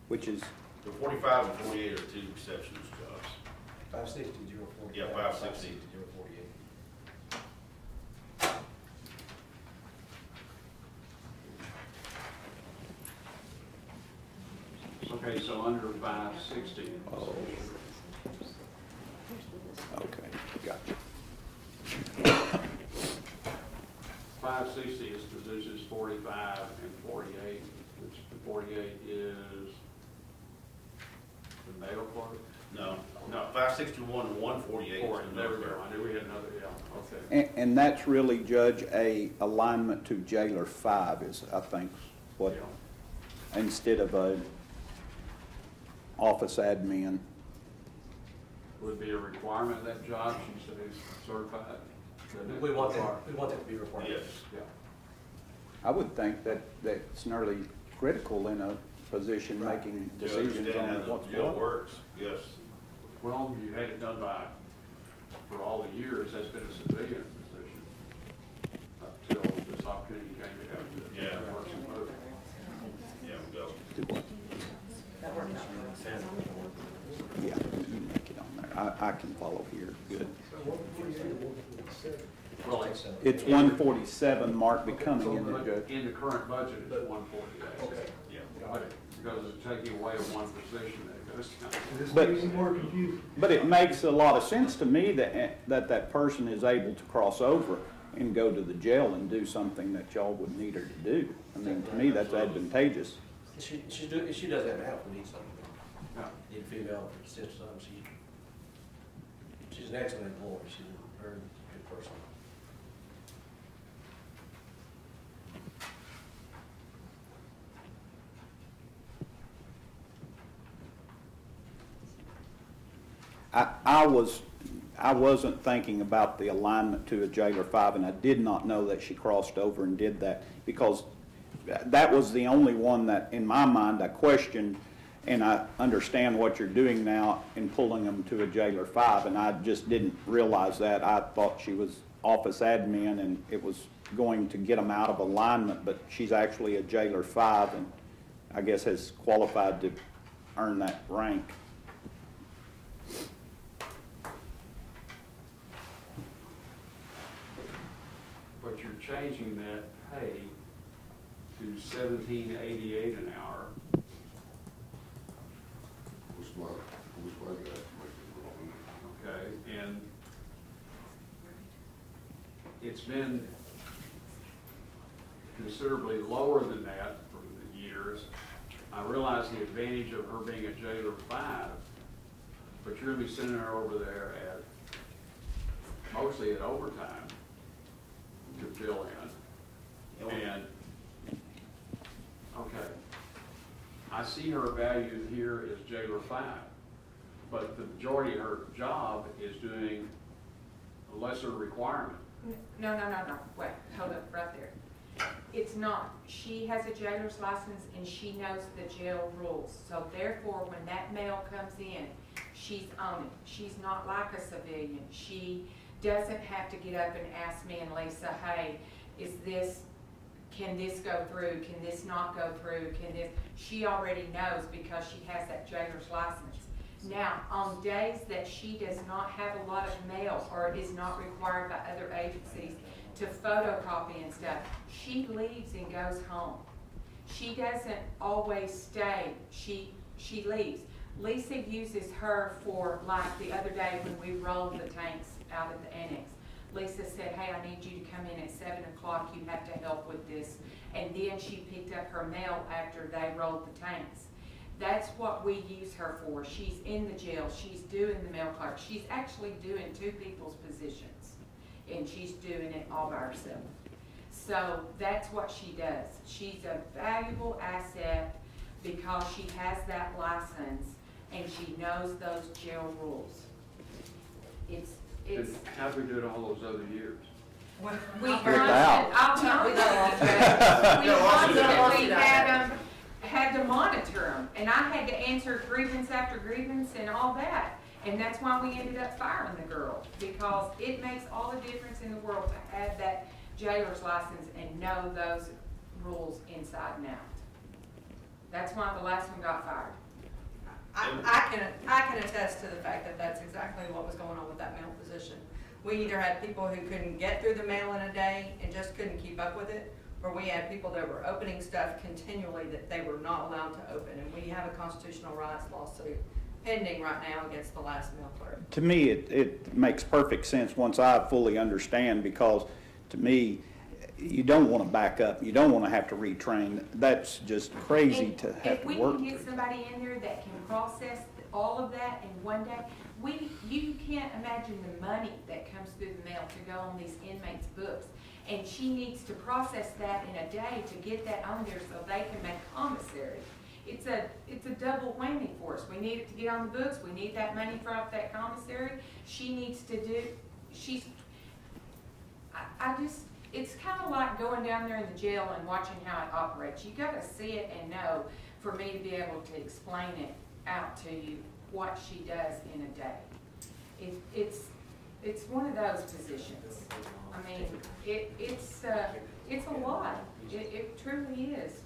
which is, The 45 and 48 are two receptionist jobs. 560, 048. Yeah, 560. 048. Okay, so under 560. oh, okay, gotcha. 560 is positions 45 and 48, which the 48 is the mail clerk? No. No. 561 and 148 is Four, the there mail we go, clerk. I knew we had another, yeah, okay. And that's really, Judge, a alignment to Jailer 5 is, I think, what, Yeah. instead of a office admin. Would be a requirement of that job, she stays certified? Doesn't it We want require- that to be required. Yes. Yeah. I would think that that's nearly critical in a position making Do you decisions understand on how what's the jail what. works? Yes. Well, you had it done for all the years, that's been a civilian position until this opportunity came to have to. Yeah. work some other- Yeah, we go. Do what? Yeah, you make it on there. I can follow here, good. Well, It's 147, Mark becoming in the judge. in the current budget, it's 148. Okay. Yeah. But because it's taking away one position, that goes down. This But- makes it more confusing. But it makes a lot of sense to me that person is able to cross over and go to the jail and do something that y'all would need her to do. I mean, to me, that's advantageous. She does that now if we need something. Yeah. Need a female to assist some, she's an excellent employee, she's a very good person. I wasn't thinking about the alignment to a Jailer 5, and I did not know that she crossed over and did that, because that was the only one that, in my mind, I questioned, and I understand what you're doing now in pulling them to a Jailer 5, and I just didn't realize that. I thought she was office admin, and it was going to get them out of alignment, but she's actually a Jailer 5, and I guess has qualified to earn that rank. But you're changing that pay to $17.88 an hour. Who's my guy to make it wrong? Okay, and it's been considerably lower than that for the years. I realize the advantage of her being a jailer 5, but you're gonna be sending her over there at, mostly at overtime to fill in. And, okay, I see her value here as jailer 5, but the majority of her job is doing a lesser requirement. No, wait, hold up, right there. It's not. She has a jailer's license and she knows the jail rules. So therefore, when that mail comes in, she's on it. She's not like a civilian. She doesn't have to get up and ask me and Lisa, hey, can this go through? Can this not go through? She already knows because she has that jailer's license. Now, on days that she does not have a lot of mail or is not required by other agencies to photocopy and stuff, she leaves and goes home. She doesn't always stay. She leaves. Lisa uses her for, like the other day when we rolled the tanks out of the annex. Lisa said, hey, I need you to come in at 7 o'clock. You have to help with this. And then she picked up her mail after they rolled the tanks. That's what we use her for. She's in the jail. She's doing the mail clerk. She's actually doing 2 people's positions. And she's doing it all by herself. So that's what she does. She's a valuable asset because she has that license and she knows those jail rules. It's How'd we do it all those other years? we out. constantly had to monitor them, and I had to answer grievance after grievance and all that. And that's why we ended up firing the girl, because it makes all the difference in the world to have that jailer's license and know those rules inside and out. That's why the last one got fired. I can attest to the fact that that's exactly what was going on with that mail position. We either had people who couldn't get through the mail in a day and just couldn't keep up with it, or we had people that were opening stuff continually that they were not allowed to open. And we have a constitutional rights lawsuit pending right now against the last mail clerk. To me, it makes perfect sense once I fully understand, because to me, you don't want to back up. You don't want to have to retrain. That's just crazy to have to work. If we can get somebody in there that can process all of that in one day, you can't imagine the money that comes through the mail to go on these inmates' books. And she needs to process that in a day to get that on there so they can make commissary. It's a double whammy for us. We need it to get on the books. We need that money for that commissary. She needs to do, it's kind of like going down there in the jail and watching how it operates. You got to see it and know for me to be able to explain it out to you what she does in a day. It's one of those positions. I mean, it's a lot. It truly is.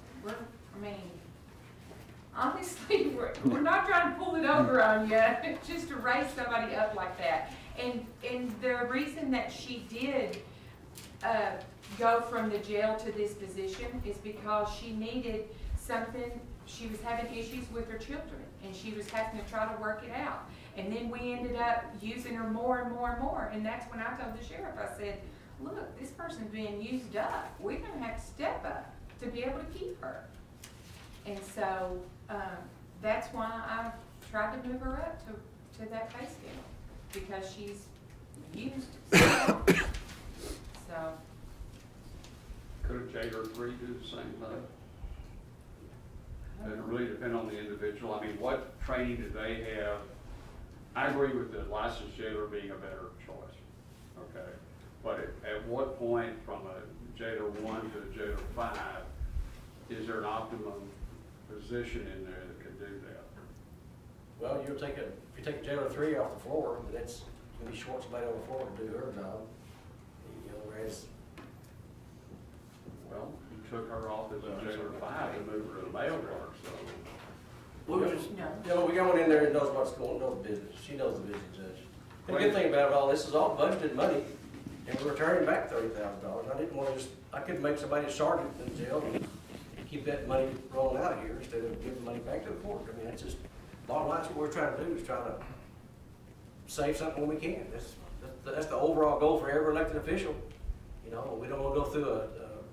Honestly, we're not trying to pull it over on you, just to raise somebody up like that. And the reason that she did go from the jail to this position is because she needed something. She was having issues with her children, and she was having to try to work it out. And then we ended up using her more and more and more. And that's when I told the sheriff, I said, look, this person's being used up. We're going to have to step up to be able to keep her. And so that's why I tried to move her up to that pay scale, because she's used so. Could a jailer 3 do the same thing? Does it really depend on the individual? I mean, what training do they have? I agree with the licensed jailer being a better choice, okay? But at what point from a jailer 1 to a jailer 5, is there an optimum position in there that can do that? Well, if you take a jailer 3 off the floor, then it's going to be short somebody on the floor to do her job. Whereas, well, you took her off as a jailer 5 and moved her to the mail clerk, so. we go in there and knows what's going on, knows the business. She knows the business, Judge. And the good thing about it all, this is all budgeted money, and we're returning back $30,000. I didn't want to I could make somebody a sergeant in jail and keep that money rolling out of here instead of giving money back to the court. I mean, that's just, bottom line, what we're trying to do is try to save something when we can. That's the overall goal for every elected official. You know, we don't want to go through a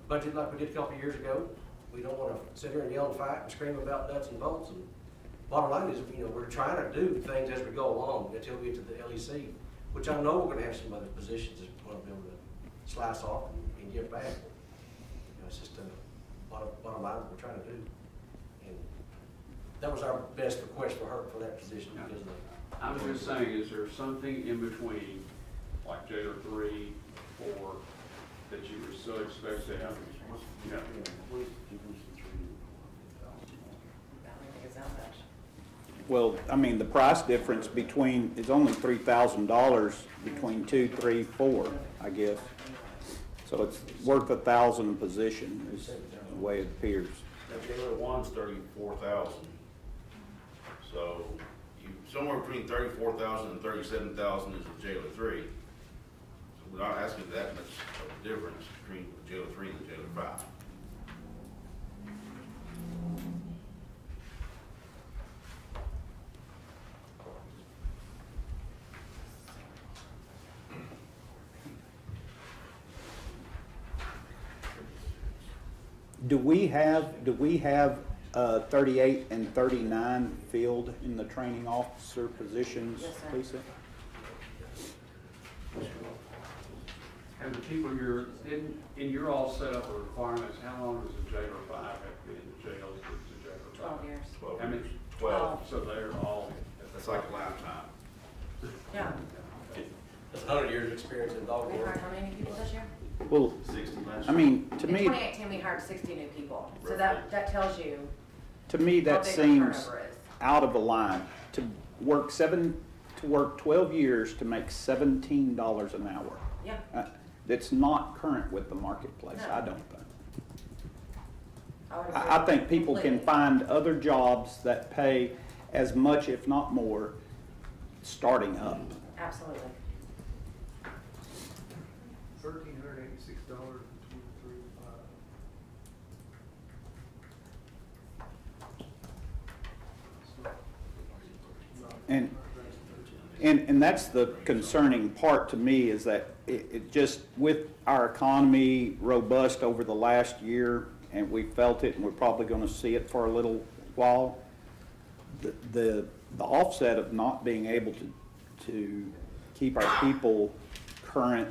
budget like we did a couple of years ago. We don't wanna sit here and yell and fight and scream about nuts and bolts. And bottom line is, you know, we're trying to do things as we go along until we get to the LEC, which I know we're gonna have some other positions that we're gonna be able to slice off and give back. You know, it's just a bottom line what we're trying to do. And that was our best request for her for that position because of the. I was just saying, is there something in between, like jailer 3, 4, that you were so expect to have? You know, I don't think it's that much. Well, I mean, the price difference between, is only $3,000 between 2, 3, 4, I guess. So it's worth 1,000 a position is the way it appears. Now, jailer 1's 34,000. So you, somewhere between 34,000 and 37,000 is a jailer 3. So we're not asking that much of a difference between jailer 3 and jailer 5. Do we have 38 and 39 filled in the training officer positions, Yes, sir. Lisa? and the people you're, in your all set up of requirements, how long does a jailer 5 have to be in the jail to get to jailer 5? 12 years. 12 How many? years. 12. So they're all, That's like a lifetime. Yeah. That's 100 years of experience in dog We work. hired how many people this year? Well, 60 last I mean, to In me, 2018, we hired 60 new people. So that tells you that how big the seems turnover is. out of the line. To work 12 years to make $17 an hour. Yeah. That's not current with the marketplace, No. I don't think. I would I agree think people can completely. find other jobs that pay as much, if not more, starting up. Absolutely. $1,386 and 23. And that's the concerning part to me is that it just, with our economy robust over the last year, and we felt it and we're probably going to see it for a little while, the offset of not being able to keep our people current,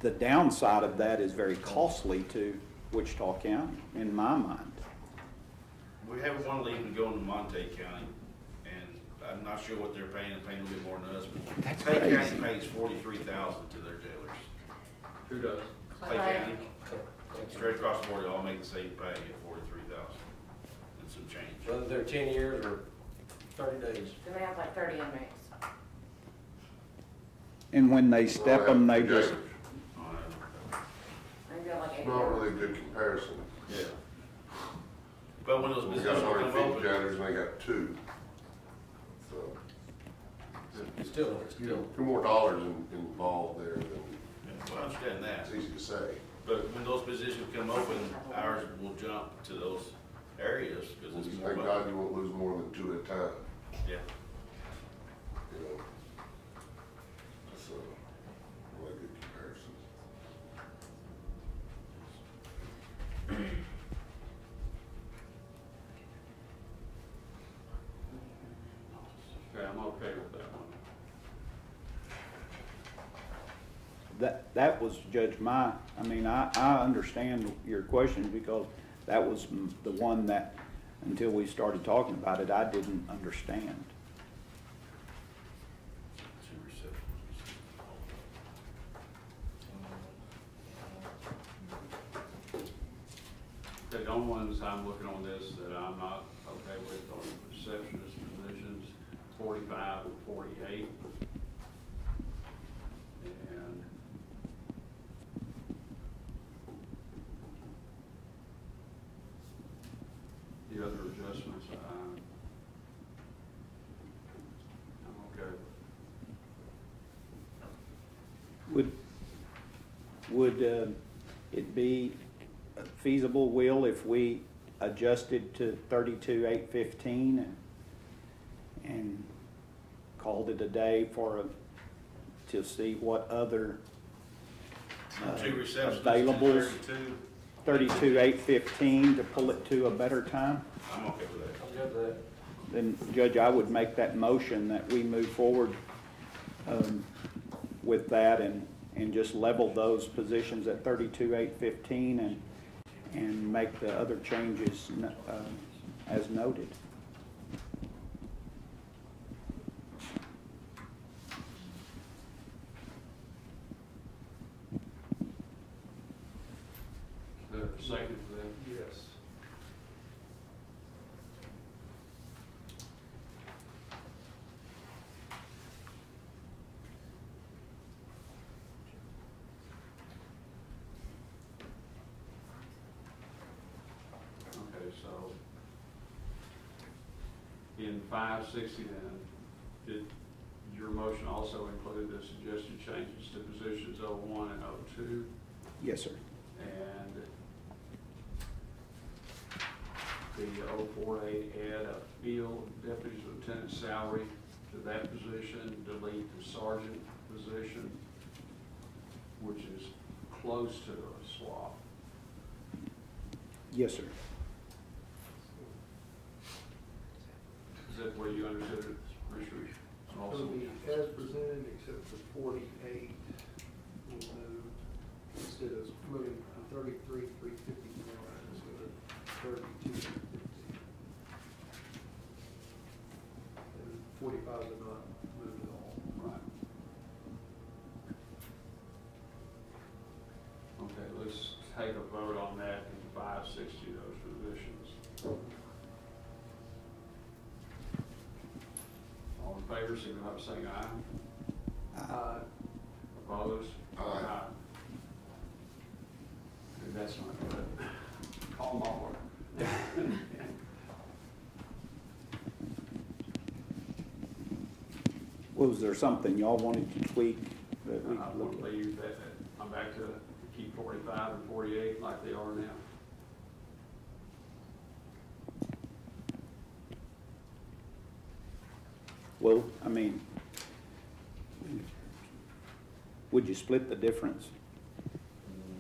the downside of that is very costly to Wichita County, in my mind. We have one leaving to go into Monte County, and I'm not sure what they're paying a little bit more than us, but That's Clay crazy. County pays $43,000 to their jailers. who does? Clay County, straight across the board, they all make the same pay at $43,000 and some change. Whether they're 10 years or 30 days. Then we have like 30 inmates. And when they step them, they just, Maybe like 80. Not really a good comparison. Yeah. But when those We positions got come 150 open, jailers and they got 2. So, Still. 2 more dollars involved there than, well, I understand that. it's easy to say. But when those positions come open, ours will jump to those areas because it's more Thank money. God you won't lose more than 2 at a time, Yeah. you know. That's a really good comparison. Okay, I'm okay with that one. that was, Judge, I understand your question because that was the one that, until we started talking about it, I didn't understand. The only ones I'm looking on this that I'm not okay with are the receptionist positions, 45 and 48. And the other adjustments, I'm okay with. Would it be feasible, Will, if we adjusted to 32,815 and called it a day to see what other Two receptions, availables, 32. 32,815 to pull it to a better time, I'm okay with that. I'm good with that. then Judge, I would make that motion that we move forward with that and just level those positions at 32,815 and make the other changes as noted. Second for that. Yes. Okay, so in 560 then, did your motion also include the suggested changes to positions 01 and 02? Yes, sir. And the 048 add a field deputy lieutenant salary to that position, delete the sergeant position, which is close to a swap. Yes, sir. Is that where you understood it, Richard? It'll be as presented, except for 48 will move, instead of moving from 33,351, it's going to 32,350. And 45 did not move at all. Right. Okay, let's take a vote on that in 560, those positions. All in favor, signify by saying aye. Opposed? Aye. And that's not good. Call them all. Was there something y'all wanted to tweak that we I could want look to at? leave that, I'm back to keep 45 and 48 like they are now. Well, I mean, would you split the difference?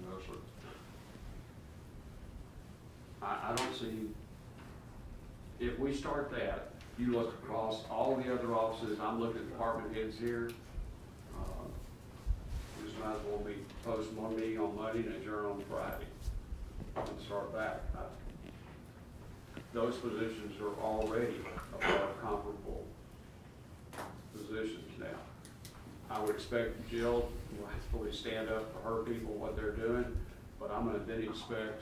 No, sir. I don't see, if we start that, you look across all the other offices, I'm looking at department heads here. We just might as well be posting one meeting on Monday and adjourn on Friday. And start back. Those positions are already above comparable positions now. I would expect Jill will fully stand up for her people, what they're doing, but I'm gonna then expect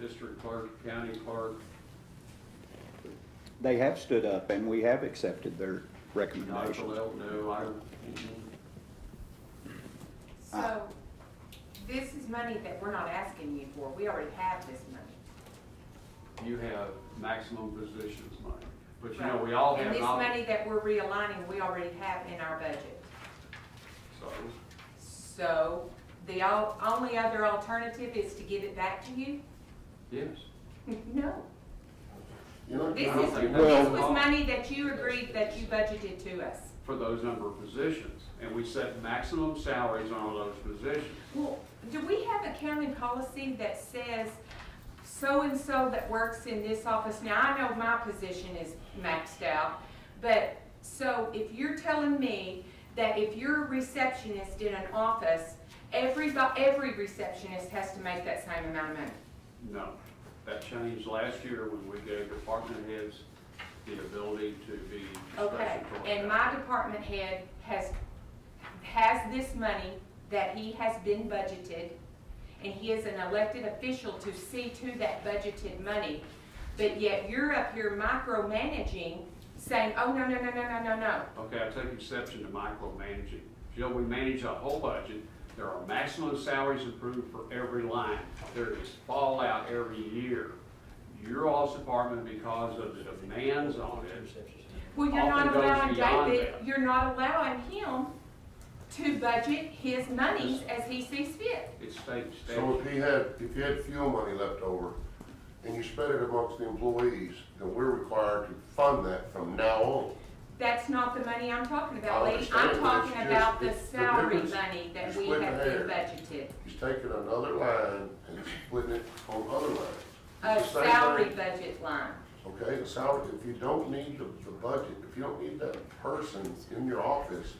district clerk, county clerk. They have stood up and we have accepted their Not recommendations. So, this is money that we're not asking you for, we already have this money. You have maximum positions money, but you know, we all have. And this money that we're realigning, we already have in our budget. So, the only other alternative is to give it back to you? Yes. No. You know, This I don't is, think this that's- was money that you agreed that you budgeted to us. For those number of positions, and we set maximum salaries on all those positions. Well, do we have a county policy that says so-and-so that works in this office? Now, I know my position is maxed out, but, so if you're telling me that if you're a receptionist in an office, every receptionist has to make that same amount of money? No, that changed last year when we gave department heads the ability to be Okay, statutory. and my department head has this money that he has been budgeted, and he is an elected official to see to that budgeted money, but yet you're up here micromanaging, saying, oh, no. Okay, I take exception to micromanaging. Jill, we manage a whole budget. There are maximum salaries approved for every line. There is fallout every year. Your office department, because of the demands on it, Well, you're often not goes allowing beyond David, that. you're not allowing him to budget his monies as he sees fit. It's state So statute. if you had fuel money left over and you spread it amongst the employees, then we're required to fund that from now on. that's not the money I'm talking about, I lady. I'm understand, but talking it's about the just- the salary difference- money that you're we splitting have been hairs. budgeted. He's taking another line and splitting it on other lines. A It's the same salary thing. budget line. Okay, the salary, if you don't need the budget, if you don't need that person in your office,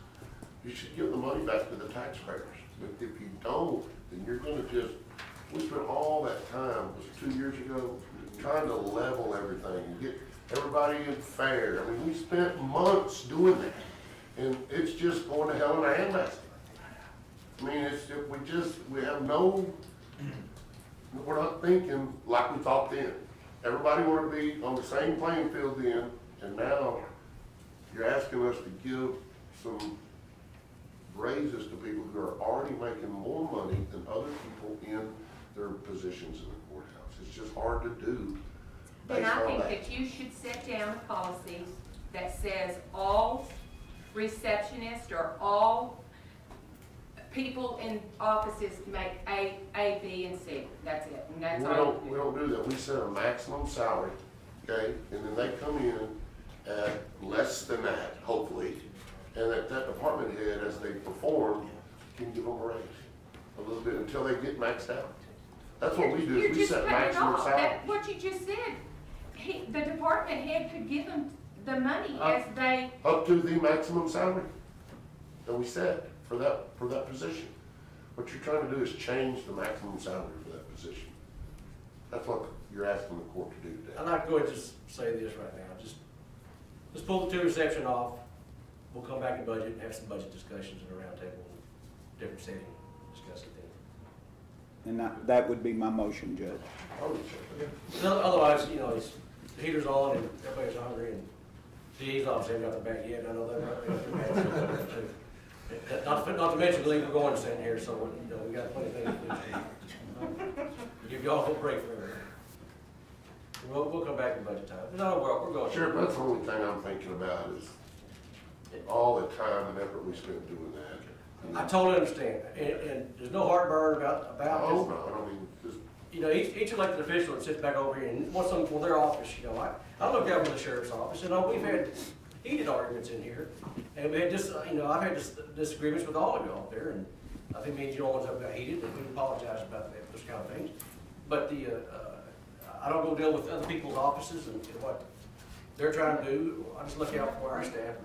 you should give the money back to the taxpayers. But if you don't, then you're gonna just, we spent all that time, it was 2 years ago, trying to level everything and get everybody in fair. I mean, we spent months doing that, and it's just going to hell in a handbasket. I mean, it's, we have no, we're not thinking like we thought then. Everybody wanted to be on the same playing field then, and now you're asking us to give some raises to people who are already making more money than other people in their positions in the courthouse. It's just hard to do Then based I on think that. that you should set down a policy that says all receptionists or all people in offices make A, B, and C. That's it, and that's all. We don't do that. We set a maximum salary, okay, and then they come in at less than that, hopefully. And that department head, as they perform, can give them a raise a little bit until they get maxed out. That's what we do, You're is we just set cutting it maximum off. salary. That, what you just said, the department head could give them the money as they, Up to the maximum salary that we set for that position. What you're trying to do is change the maximum salary for that position. That's what you're asking the court to do today. I'd like to go ahead and just say this right now, let's pull the 2 reception off. We'll come back and budget and have some budget discussions at a round table, different setting, discuss it then. And that would be my motion, Judge. Otherwise, it's, the heater's on and everybody's hungry and DA's obviously haven't got the bag yet, I know that. Not to mention legal going sitting here, so, we got plenty of things to do. Give y'all a little break for it. We'll come back in budget time. No, we're going. Sure, but that's the only thing I'm thinking about is all the time and effort we spent doing that. I totally understand, and there's no heartburn about Oh, this. no, I mean, just, Each elected official that sits back over here and wants something for their office, I look out for the sheriff's office, and we've had heated arguments in here, and we had I've had disagreements with all of you out there, and I think me and you all have got heated, and we apologize about that, those kind of things. But I don't go deal with other people's offices and what they're trying to do. I just look out for our staff,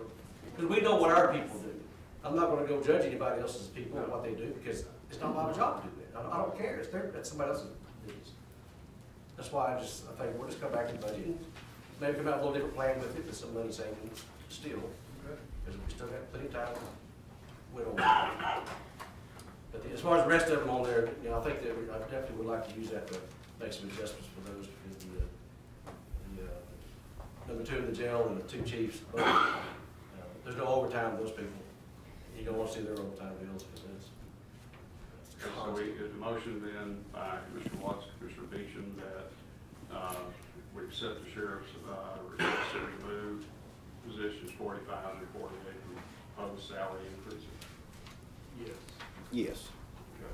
because we know what our people do. I'm not gonna go judge anybody else's people and what they do, because it's not my job to do that. I don't care, that's somebody else's business. That's why I think we'll just come back and budget, maybe come out with a little different plan with it, with some money savings still, because we still got plenty of time to whittle. But as far as the rest of them on there, I think that I definitely would like to use that to make some adjustments for those, because the number 2 in the jail and the 2 chiefs, there's no overtime with those people. You don't want to see their overtime bills, because it's so is the motion then by Commissioner Watts, Commissioner Beecham, that we accept the sheriff's request to remove positions 45 and 48 from other salary increases? Yes. Yes. Okay.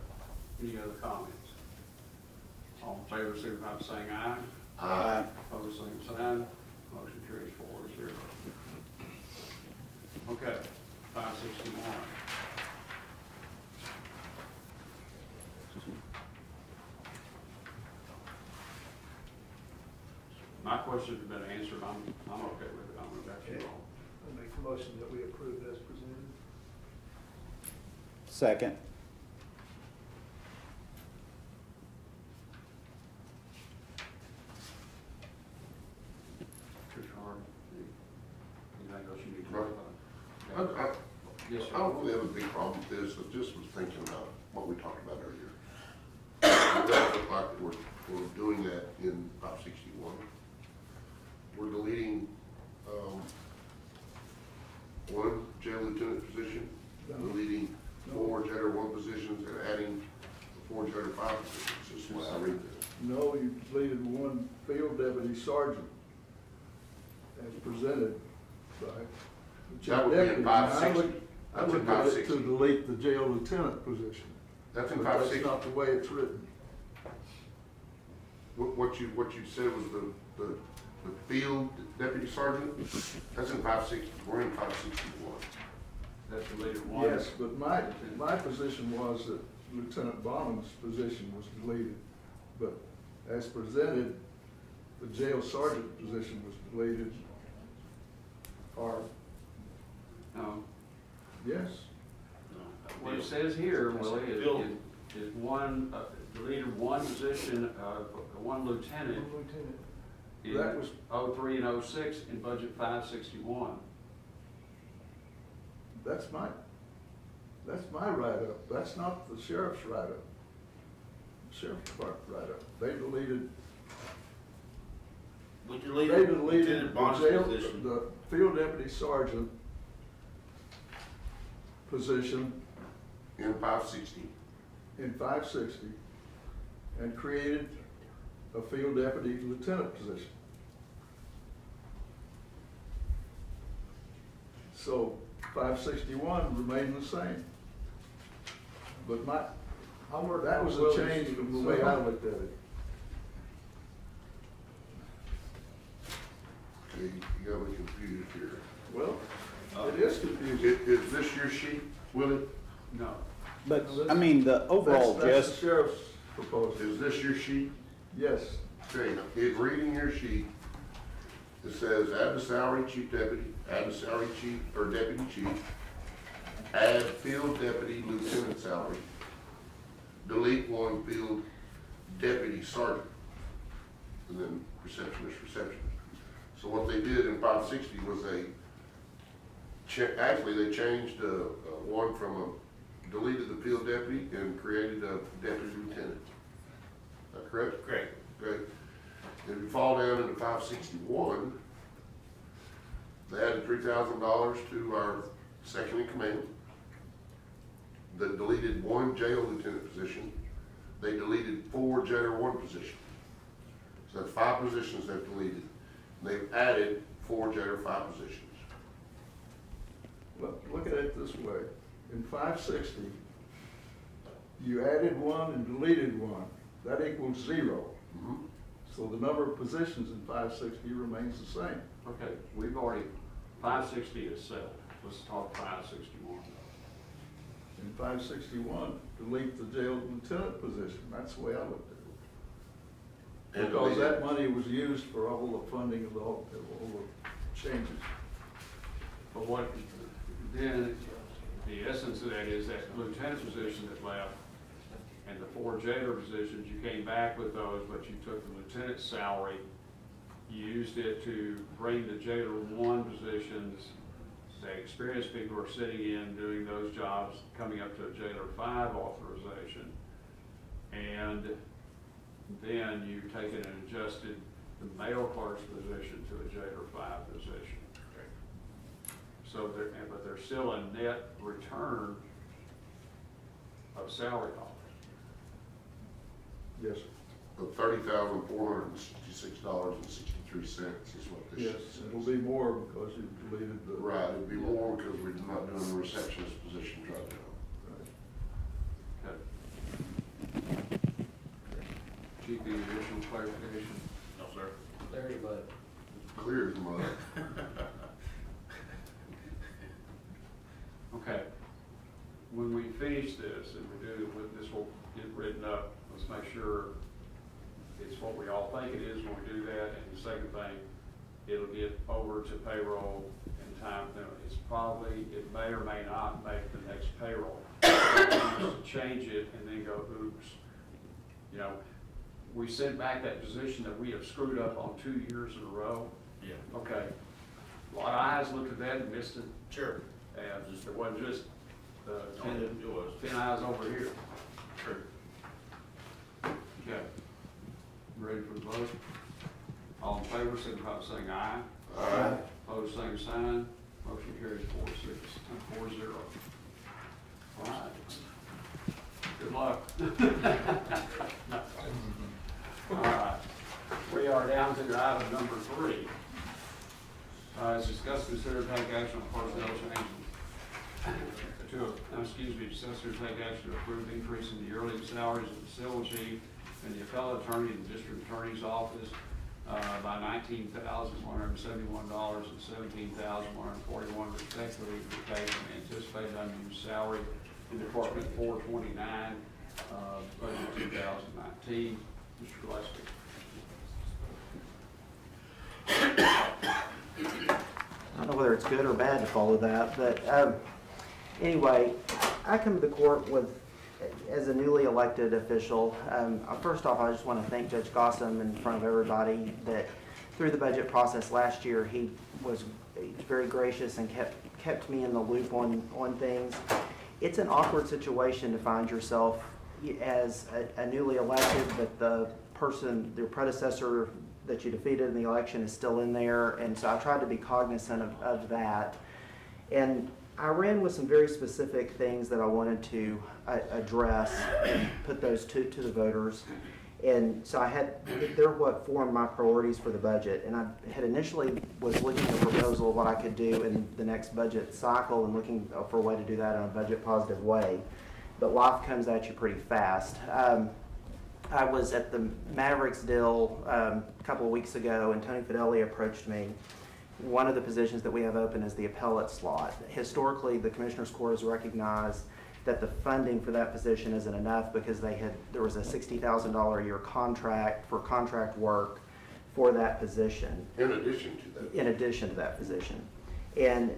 Any other comments? All in favor, signify by saying aye. Aye. Opposed, same sign. Motion carries 4-0. Okay, 561. My questions have been answered. I'm okay with it. I'm going to back you all. I make the motion that we approve as presented. Second. Commissioner Harden, anything else you need to Right. know about? Yes, I don't really have a big problem with this, I just was thinking about what we talked about earlier. It does look like we're doing that in 561. We're deleting, 1 jail lieutenant position, deleting 4 jailer 1 positions, and adding 4 jailer 5 positions, is the way I read this. No, you deleted 1 field deputy sergeant as presented, right? That would be in 560. I That's would in put it 560. to delete the jail lieutenant position. That's in But 560. That's not the way it's written. What you said was the The field deputy sergeant, that's in 560, we're in 561. That's deleted one. Yes, but my position was that Lieutenant Bonham's position was deleted, but as presented, the jail sergeant position was deleted. Or, No, yes, what it says here, Willie, is one, deleted one position, one lieutenant Lieutenant. in That was- 03 and 06 in budget 561. that's my write-up. That's not the sheriff's write-up. Sheriff's Department write-up. They deleted We They deleted deleted Lieutenant the Bond's jail, position. the field deputy sergeant position In 560. in 560 and created a field deputy lieutenant position. So 561 remained the same. But that was a change from the way I looked at it. Okay, you got me confused here. Well, it is confusing. Is this your sheet, Willie? No. But, I mean, the overall That's gist, the sheriff's proposal. Is this your sheet? Yes. Okay, reading your sheet, it says add the salary chief deputy, add the salary chief, or deputy chief, add field deputy lieutenant salary, delete one field deputy sergeant, and then receptionist. So what they did in 560 was they changed one from deleted the field deputy and created a deputy lieutenant. Is that correct? Correct. Okay. If you fall down into 561, they added $3,000 to our second in command. They deleted one jail lieutenant position. They deleted 4 jailer 1 positions. So that's 5 positions they've deleted. And they've added 4 jailer 5 positions. Well, look at it this way. In 560, you added one and deleted one. That equals 0. Mhm. So the number of positions in 560 remains the same. Okay, we've already, 560 is set. Let's talk 561. In 561, delete the jail lieutenant position. That's the way I looked at it. And Because deleted- that money was used for all the funding of all the changes. But what, then, the essence of that is that lieutenant position that left and the 4 jailer positions, you came back with those, but you took the lieutenant's salary, you used it to bring the jailer 1 positions, the experienced people are sitting in doing those jobs, coming up to a jailer 5 authorization. And then you've taken and adjusted the male clerk's position to a jailer 5 position. So but there's still a net return of salary dollars. Yes, Of $30,466.63 is what this yes, sheet says. it'll be more because you deleted the. Right, it'd be more because we're not doing the receptionist position right now. Okay. Chief, any additional clarification? No, sir. Larry, but Clear as mud. Okay. When we finish this, and we do, this will get written up, let's make sure it's what we all think it is when we do that. And the second thing, it'll get over to payroll in time. It's probably, it may or may not make the next payroll. Change it and then go, oops. You know, we sent back that position that we have screwed up on 2 years in a row. Yeah. Okay. A lot of eyes looked at that and missed it. Sure. And it wasn't just No, 10 it was. 10 eyes over here. Sure. Okay. Ready for the vote? All in favor, signify by saying aye. Aye. Opposed, same sign. Motion carries 4-0. All right. Good luck. All right. We are down to item number 3. It's discuss, consider, take action on personnel changes. Discuss, consider, take action to approve increase in the yearly salaries of the civil chief and the appellate attorney in the district attorney's office by $19,171 and $17,141 respectively to be paid from anticipated unused salary in Department 429, budget 2019. Mr. Gillespie. I don't know whether it's good or bad to follow that, but anyway, I come to the court as a newly elected official. First off, I just want to thank Judge Gossam in front of everybody that through the budget process last year, he was very gracious and kept me in the loop on things. It's an awkward situation to find yourself as a newly elected, but your predecessor that you defeated in the election is still in there, and so I tried to be cognizant of that. And I ran with some very specific things that I wanted to address and put those to the voters. And so they're what formed my priorities for the budget. And I had initially was looking at a proposal of what I could do in the next budget cycle and looking for a way to do that in a budget positive way. But life comes at you pretty fast. I was at the Mavericks deal a couple of weeks ago, and Tony Fedeli approached me. One of the positions that we have open is the appellate slot. Historically, the Commissioners Court has recognized that the funding for that position isn't enough because there was a $60,000 a year contract for contract work for that position. In addition to that. In addition to that position. And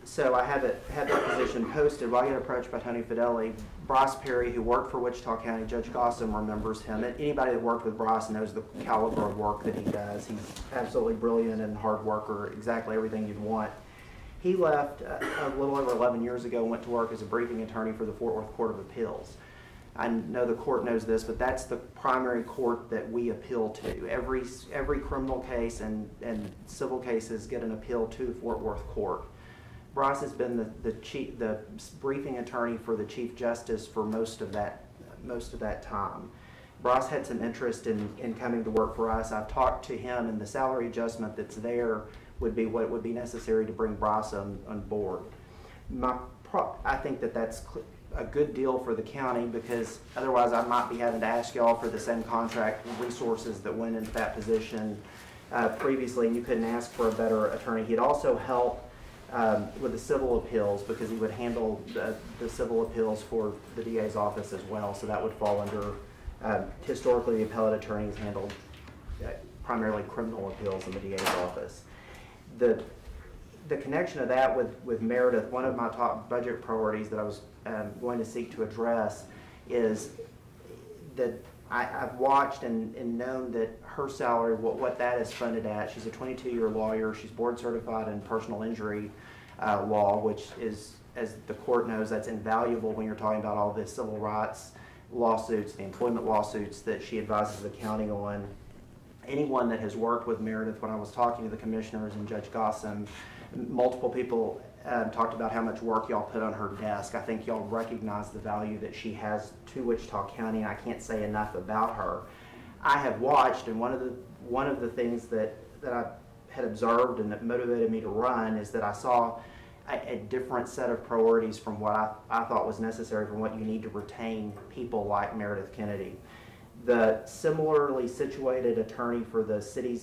so I had that position posted. Well, I get approached by Tony Fedeli. Bryce Perry, who worked for Wichita County, Judge Gossam remembers him. Anybody that worked with Bryce knows the caliber of work that he does. He's absolutely brilliant and hard worker, exactly everything you'd want. He left a little over 11 years ago and went to work as a briefing attorney for the Fort Worth Court of Appeals. I know the court knows this, but that's the primary court that we appeal to. Every criminal case and civil cases get an appeal to the Fort Worth Court. Bryce has been the briefing attorney for the Chief Justice for most of that time. Bryce had some interest in coming to work for us. I've talked to him, and the salary adjustment that's there would be what would be necessary to bring Bryce on board. I think that's a good deal for the county, because otherwise I might be having to ask y'all for the same contract resources that went into that position previously, and you couldn't ask for a better attorney. He'd also help with the civil appeals, because he would handle the civil appeals for the DA's office as well, so that would fall under, historically the appellate attorneys handled primarily criminal appeals in the DA's office. The connection of that with Meredith, one of my top budget priorities that I was going to seek to address is that I've watched and known that her salary, what that is funded at. She's a 22-year lawyer. She's board certified in personal injury law, which is, as the court knows, that's invaluable when you're talking about all the civil rights lawsuits, the employment lawsuits that she advises the county on. Anyone that has worked with Meredith, when I was talking to the commissioners and Judge Gossam, multiple people talked about how much work y'all put on her desk. I think y'all recognize the value that she has to Wichita County, and I can't say enough about her. I have watched, and one of the things that I had observed and that motivated me to run is that I saw a different set of priorities from what I thought was necessary from what you need to retain people like Meredith Kennedy. The similarly situated attorney for the city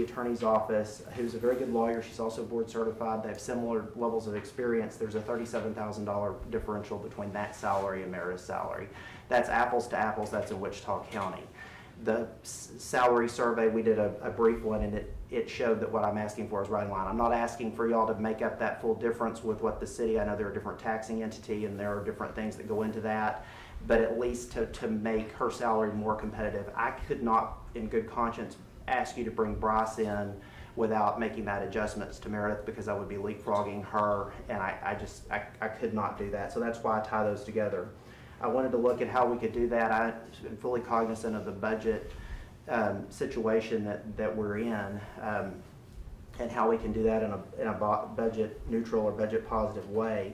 attorney's office, who's a very good lawyer, she's also board certified, they have similar levels of experience. There's a $37,000 differential between that salary and Meredith's salary. That's apples to apples, that's in Wichita County. The salary survey, we did a brief one, and it showed that what I'm asking for is right in line. I'm not asking for y'all to make up that full difference with what the city, I know they're a different taxing entity and there are different things that go into that, but at least to make her salary more competitive. I could not, in good conscience, ask you to bring Bryce in without making that adjustments to Meredith, because I would be leapfrogging her, and I could not do that. So that's why I tie those together. I wanted to look at how we could do that. I'm fully cognizant of the budget situation that we're in, and how we can do that in a budget neutral or budget positive way.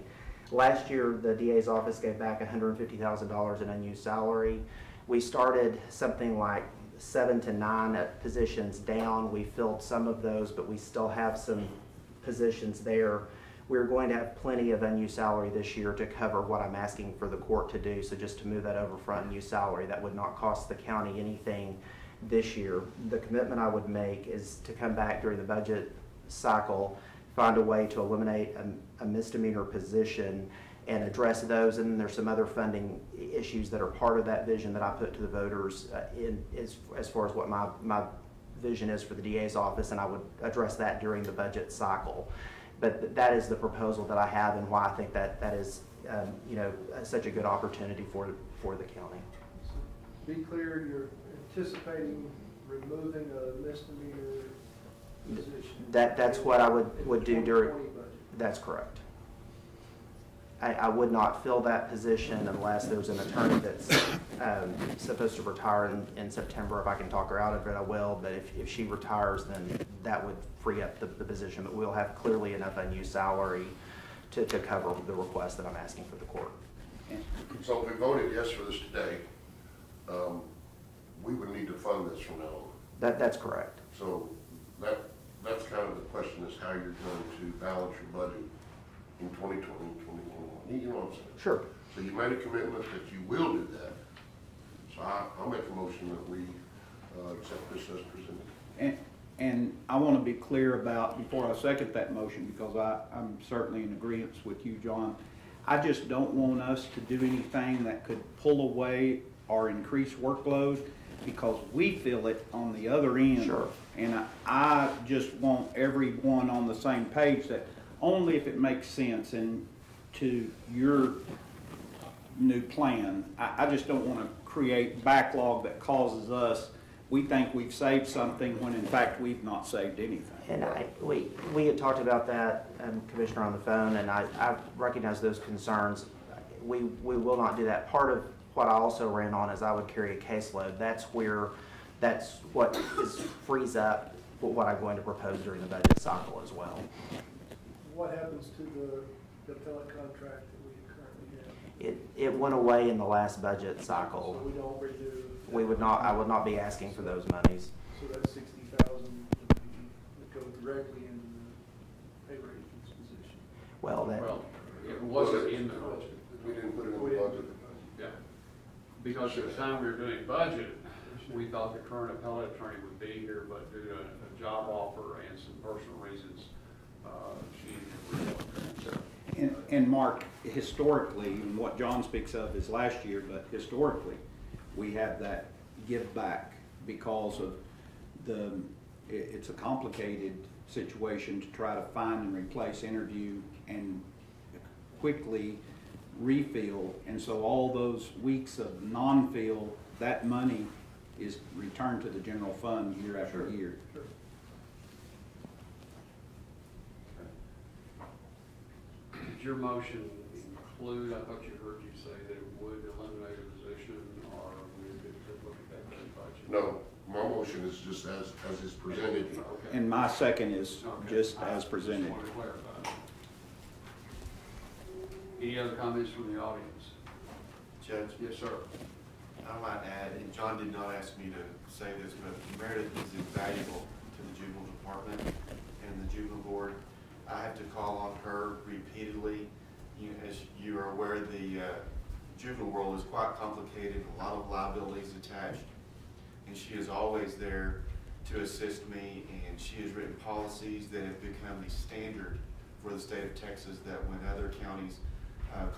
Last year, the DA's office gave back $150,000 in unused salary. We started something like 7 to 9 positions down. We filled some of those, but we still have some positions there. We're going to have plenty of unused salary this year to cover what I'm asking for the court to do. So just to move that over for unused salary, that would not cost the county anything this year. The commitment I would make is to come back during the budget cycle, find a way to eliminate a misdemeanor position and address those. And there's some other funding issues that are part of that vision that I put to the voters as far as what my vision is for the DA's office, and I would address that during the budget cycle. But that is the proposal that I have, and why I think that is such a good opportunity for the county. So be clear, you're anticipating removing a misdemeanor position. That's what I would do during. 2020 budget. That's correct. I would not fill that position unless there's an attorney that's supposed to retire in September. If I can talk her out of it, I will. But if she retires, then that would free up the position. But we'll have clearly enough unused salary to cover the request that I'm asking for the court. So if we voted yes for this today, we would need to fund this from now on. That's correct. So that's kind of the question, is how you're going to balance your budget in 2020 and 2021. You know what I'm saying? Sure. So you made a commitment that you will do that. So I'll make a motion that we accept this as presented. And I want to be clear about, before I second that motion, because I'm certainly in agreement with you, John, I just don't want us to do anything that could pull away or increase workload, because we feel it on the other end. Sure. And I just want everyone on the same page, that only if it makes sense and to your new plan. I just don't want to create backlog that causes us, we think we've saved something when in fact we've not saved anything. And we had talked about that, Commissioner, on the phone, and I recognize those concerns. We will not do that. Part of what I also ran on is I would carry a caseload. That's what frees up what I'm going to propose during the budget cycle as well. What happens to the appellate contract that we currently have? It went away in the last budget cycle. So we don't redo. We would not. I would not be asking for those monies. So that 60,000 would go directly into the pay raisins position. Well, it wasn't in the budget. We didn't put it in the budget. Yeah. Because at the time we were doing budget, we thought the current appellate attorney would be here, but due to a job offer and some personal reasons, she didn't. And Mark, historically, and what John speaks of is last year, but historically, we have that give back because of it's a complicated situation to try to find and replace, interview, and quickly refill. And so all those weeks of non-fill, that money is returned to the general fund year after year. Sure. Did your motion include, I thought you heard you say that it would eliminate a position, or we could look at that in the budget? No, my motion is just as is presented. Okay. And my second is Okay. just as presented. Just want to clarify. Any other comments from the audience? Judge, Yes, sir. I might add, and John did not ask me to say this, but Meredith is invaluable to the juvenile department and the juvenile board. I have to call on her repeatedly. As you are aware, the juvenile world is quite complicated, a lot of liabilities attached, and she is always there to assist me, and she has written policies that have become the standard for the state of Texas, that when other counties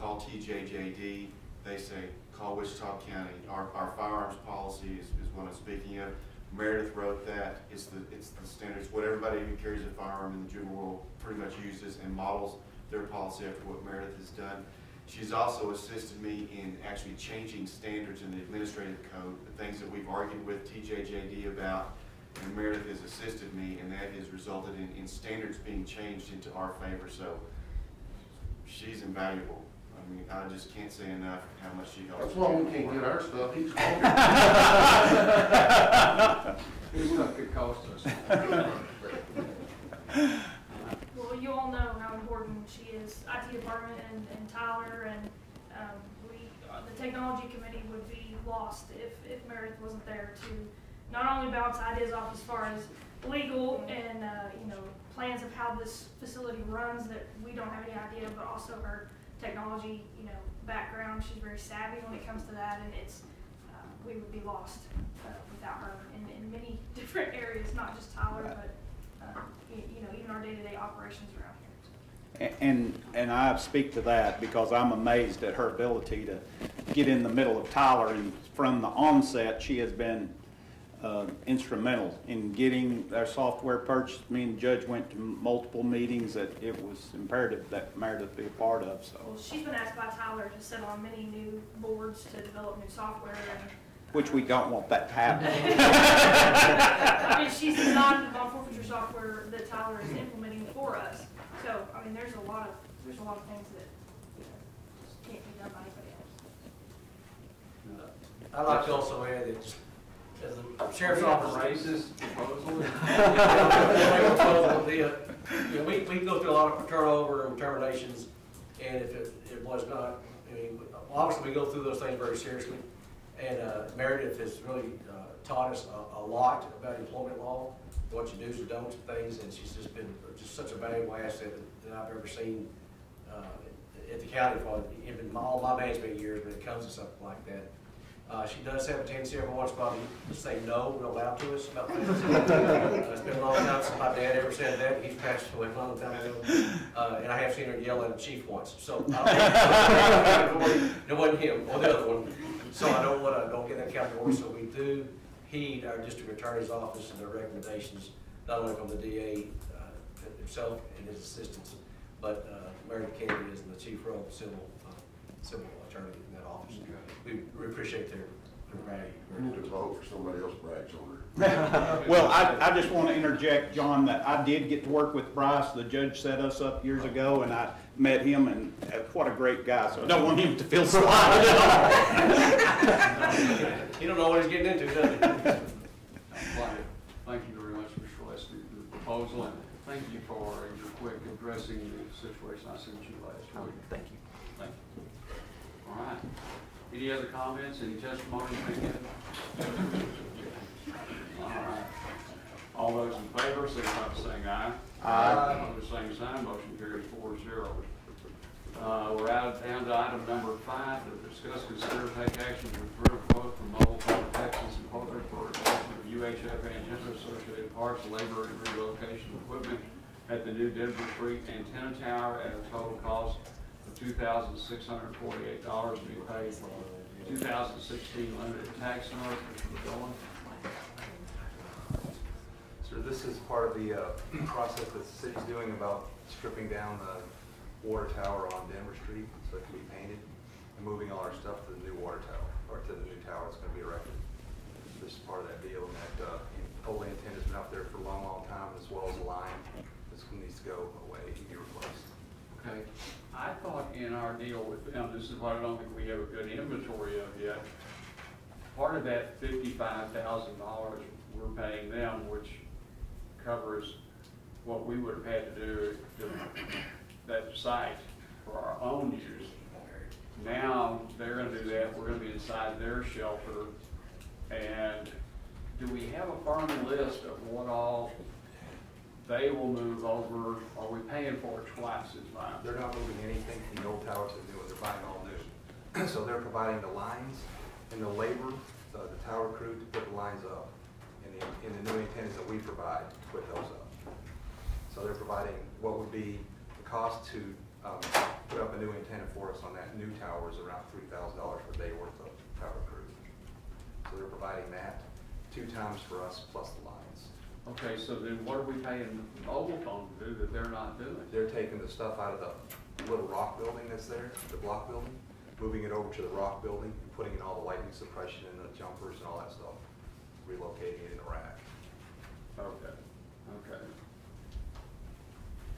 call TJJD, they say, call Wichita County. Our firearms policy is what I'm speaking of. Meredith wrote that. It's the standards. What everybody who carries a firearm in the juvenile world pretty much uses and models their policy after what Meredith has done. She's also assisted me in actually changing standards in the administrative code, the things that we've argued with TJJD about, and Meredith has assisted me, and that has resulted in standards being changed into our favor. So she's invaluable. I mean, I just can't say enough how much she helps. That's why we can't get our stuff. He's His stuff could cost us. Well, you all know how important she is, IT department and Tyler, and the technology committee would be lost if Meredith wasn't there to not only bounce ideas off as far as legal and plans of how this facility runs that we don't have any idea, but also her technology background. She's very savvy when it comes to that, and it's we would be lost without her in not just Tyler, but, you know, even our day-to-day operations around here. And I speak to that because I'm amazed at her ability to get in the middle of Tyler, and from the onset, she has been instrumental in getting our software purchased. Me and the judge went to multiple meetings that it was imperative that Meredith be a part of, so. Well, she's been asked by Tyler to sit on many new boards to develop new software and. Which we don't want that to happen. I mean, she's designed the bond forfeiture software that Tyler is implementing for us. So, I mean, there's a lot of things that, you know, just can't be done by anybody else. I'd like to also add that just as the sheriff's office. Racist proposal? We can go through a lot of turnover and terminations, and if it was not, I mean, obviously we go through those things very seriously. And Meredith has really taught us a lot about employment law, what you do's and don'ts and things, and she's just been just such a valuable asset that I've ever seen at the county for even all my management years when it comes to something like that. She does have a tendency every once in a while to say no real loud to us about things. It's been a long time since my dad ever said that. He's passed away a long time ago. And I have seen her yell at a chief once. So it wasn't him or the other one. So I don't get that category. So we do heed our district attorney's office and their recommendations, not only from the DA himself and his assistants, but Meredith Kennedy is the chief role civil attorney in that office. We appreciate their value. We need to vote for somebody else brags on her. Well, I just want to interject, John, that I did get to work with Bryce. The judge set us up years ago, and I met him, and what a great guy. So I don't want him to feel slighted at all. He don't know what he's getting into, does he? Thank you very much, Mr. Leslie, for the proposal, and thank you for your quick addressing the situation I sent you last week. Thank you. Thank you. All right. Any other comments, any testimony? All right. All those in favor, signify by saying aye. Aye. Opposed, same sign, motion carries 4-0. We're down to item number 5, to discuss, consider, take action to approve quote from Mobile Phone Texas Incorporated for replacement of UHF antenna, associated parts, labor, and relocation equipment at the new Denver Street antenna tower at a total cost of $2,648 to be paid for 2016 limited tax notice. Mr. McGowan. So this is part of the process that the city's doing about stripping down the water tower on Denver Street so it can be painted and moving all our stuff to the new water tower, or to the new tower that's going to be erected. This is part of that deal, and that old antenna's been up there for a long, long time, as well as the line. This one needs to go away and be replaced. Okay. I thought in our deal with them, this is what I don't think we have a good inventory of yet. Part of that $55,000 we're paying them, which covers what we would have had to do to that site for our own use. Now they're going to do that. We're going to be inside their shelter. And do we have a firm list of what all they will move over? Are we paying for it twice as much? They're not moving anything from the old tower to the new one. They're buying all new. So they're providing the lines and the labor, the tower crew to put the lines up, and the new antennas that we provide to put those up. So they're providing what would be the cost to put up a new antenna for us on that new tower is around $3,000 per day worth of tower crew. So they're providing that 2 times for us plus the lines. Okay, so then what are we paying mobile phone to do that they're not doing? They're taking the stuff out of the little rock building that's there, the block building, moving it over to the rock building and putting in all the lightning suppression and the jumpers and all that stuff, relocating it in a rack. Okay, okay.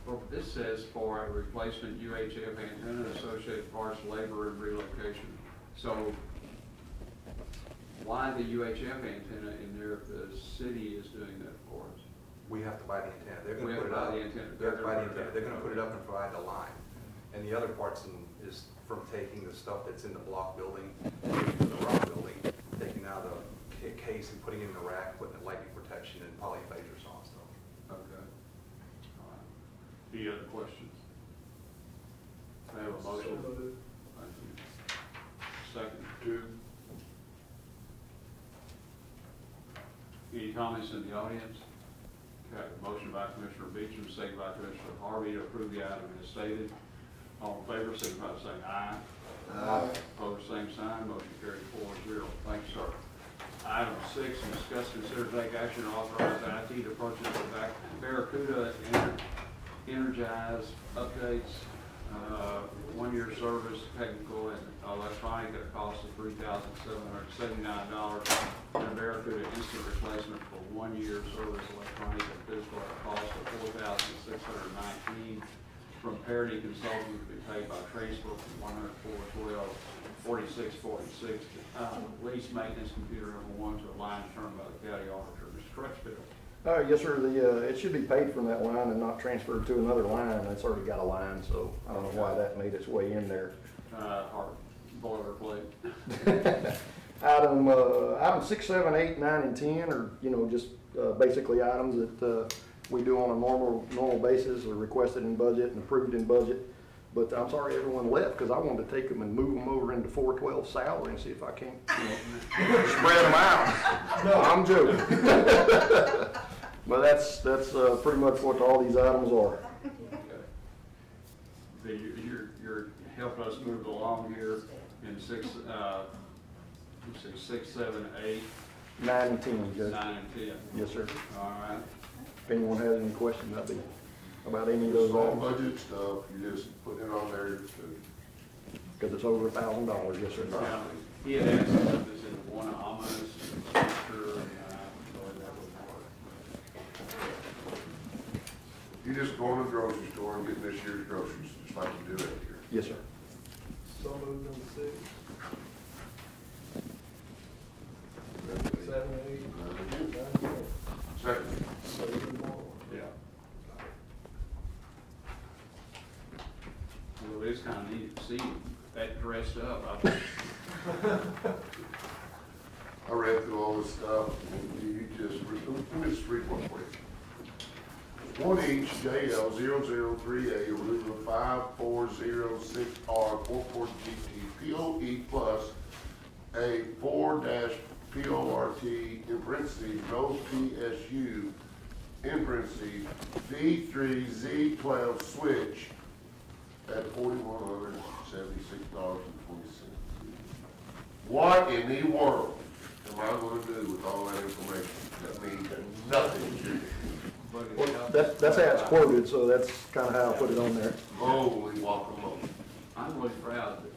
Well, this says for a replacement UHF antenna, associated parts, labor, and relocation. So why the UHF antenna in there if the city is doing that for us? We have to buy the antenna. They're going We to have put it to buy up. the antenna. They have to buy the antenna. They're going to put it up and provide the line. And the other parts is from taking the stuff that's in the block building, in the rock building, taking out the case and putting it in the rack, putting the lightning protection and polyphasers on stuff. Okay. All right. Any other questions? I have a motion. Thank you. Second. 2. Any comments in the audience? Okay, motion by Commissioner Beecham, second by Commissioner Harvey to approve the item as stated. All in favor, signify by saying aye. Aye. Opposed, same sign, motion carried 4-0. Thanks, sir. Item 6, discuss, consider, take action, to authorize IT to purchase the Barracuda Energize updates, 1-year service, technical and electronic at a cost of $3,779, and a Barracuda instant replacement for 1-year service, electronic and physical at a cost of $4,619 from Parity Consulting to be paid by transfer from 104-12-4646 lease maintenance computer number 1 to a line determined by the county auditor. Mr. Crutchfield. Yes, sir. It should be paid from that line and not transferred to another line. It's already got a line, so I don't know why that made its way in there. Boilerplate. Item 6, 7, 8, 9, and 10 are, just basically items that we do on a normal basis, are requested in budget and approved in budget. But I'm sorry everyone left, because I wanted to take them and move them over into 412 salary and see if I can't, spread them out. No, I'm joking. But that's pretty much what all these items are. Okay. You're helping us move along here in 6, 7, 8, 9 and 10, Judge. 9 and 10. Yes, sir. All right. If anyone has any questions about any of those Small items. budget stuff, you just put it on there to. Because it's over $1,000, yes, sir. Yeah. He had asked if it's in one ominous picture, so that would work. You just go in the grocery store and get this year's groceries, just like you do every year. Yes, sir. So moved on 6. 7, 8, 9, 10. Second. Yeah. Well, it's kind of neat to see that dressed up. I read through all this stuff, and you just, let me just read one for you. 1HJL003A, Aruba 5406R, 44GT, POE plus a 4-PORT, in parentheses, no PSU, in parentheses, V3Z12 switch at $4,176.20. What in the world am I going to do with all that information? That means nothing to me. Well, that's how it's quoted, so that's kind of how I put it on there. Holy guacamole. I'm really proud that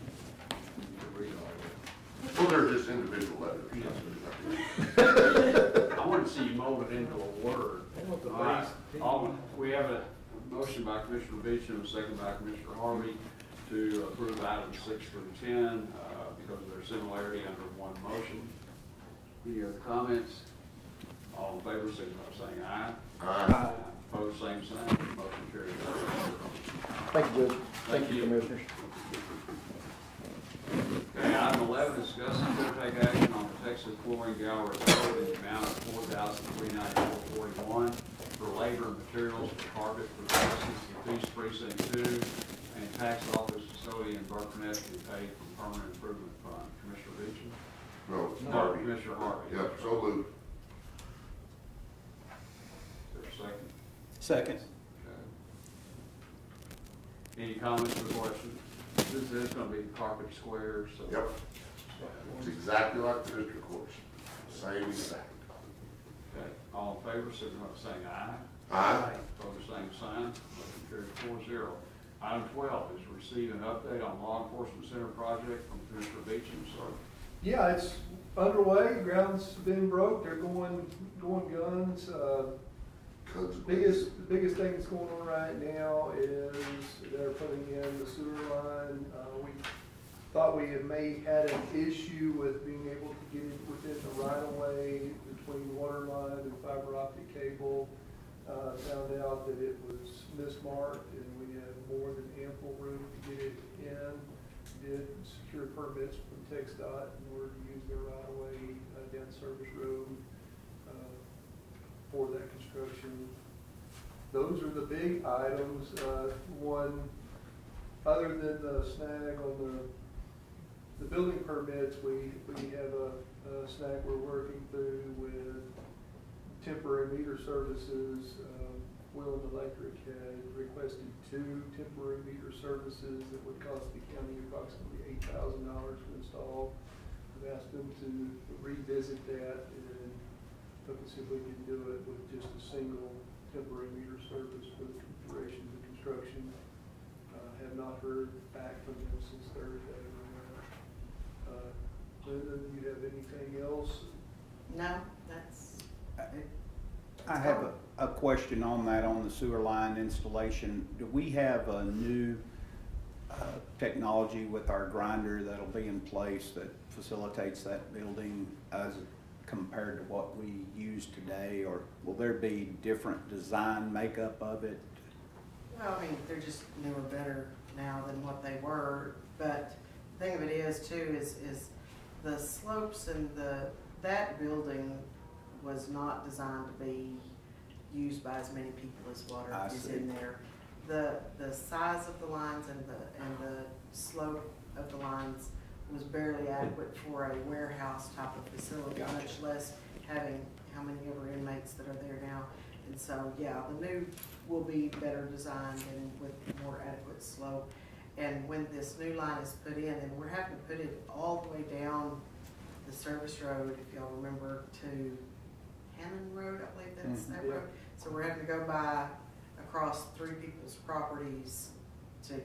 you can read all that. Well, they're just individual letters. I want to see you mold it into a word. All right. We have a motion by Commissioner Beecham, a second by Commissioner Harvey to approve items 6 through 10 because of their similarity under one motion. Any other comments? All in favor, signify by saying aye. Aye. Opposed, same sign. Motion carries. Thank you, Judge. Thank you, Commissioners. Okay, item 11, discuss and consider take action on the Texas Flooring Gallery Code in the amount of $4,394.41 for labor and materials for carpet for the Peace Precinct 2 and tax office facility in Burknett to be paid from Permanent Improvement Fund. Commissioner Beecham? No, No, Commissioner Harvey. Yep, so moved. Is there a second? Second. Okay. Any comments or questions? This is going to be carpet squares, so. Yep. It's exactly like the district courts. Same exact. Okay, all in favor, signify by saying aye. Aye. Opposed, same sign. Motion carries 4-0. Item 12 is receive an update on Law Enforcement Center project from Commissioner Beecham, sir. Yeah, it's underway. Ground's been broke. They're going guns. The biggest thing that's going on right now is they're putting in the sewer line. We thought we may had an issue with being able to get it within the right of way between water line and fiber optic cable. Found out that it was mismarked and we had more than ample room to get it in. Did secure permits from TxDOT in order to use their right of way down Service Road for that construction. Those are the big items. One, other than the snag on the building permits, we have a snag we're working through with temporary meter services. Wheeling Electric had requested 2 temporary meter services that would cost the county approximately $8,000 to install. I've asked them to revisit that and look and see if we can do it with just a single temporary meter service for the duration of the construction. Have not heard back from them since Thursday. Linda, do you have anything else? No, that's it. I have a question on that, on the sewer line installation. Do we have a new technology with our grinder that'll be in place that facilitates that building as compared to what we use today? Or will there be different design makeup of it? Well, I mean, they're just newer, better now than what they were, but the thing of it is too, is the slopes and that building was not designed to be used by as many people as water is in there. The size of the lines and the slope of the lines was barely adequate for a warehouse type of facility, much less having how many ever inmates that are there now. And so, yeah, the new will be better designed and with more adequate slope. And when this new line is put in, and we're having to put it all the way down the service road, if y'all remember, to Hammond Road, I believe that's that road. So we're having to go by across 3 people's properties to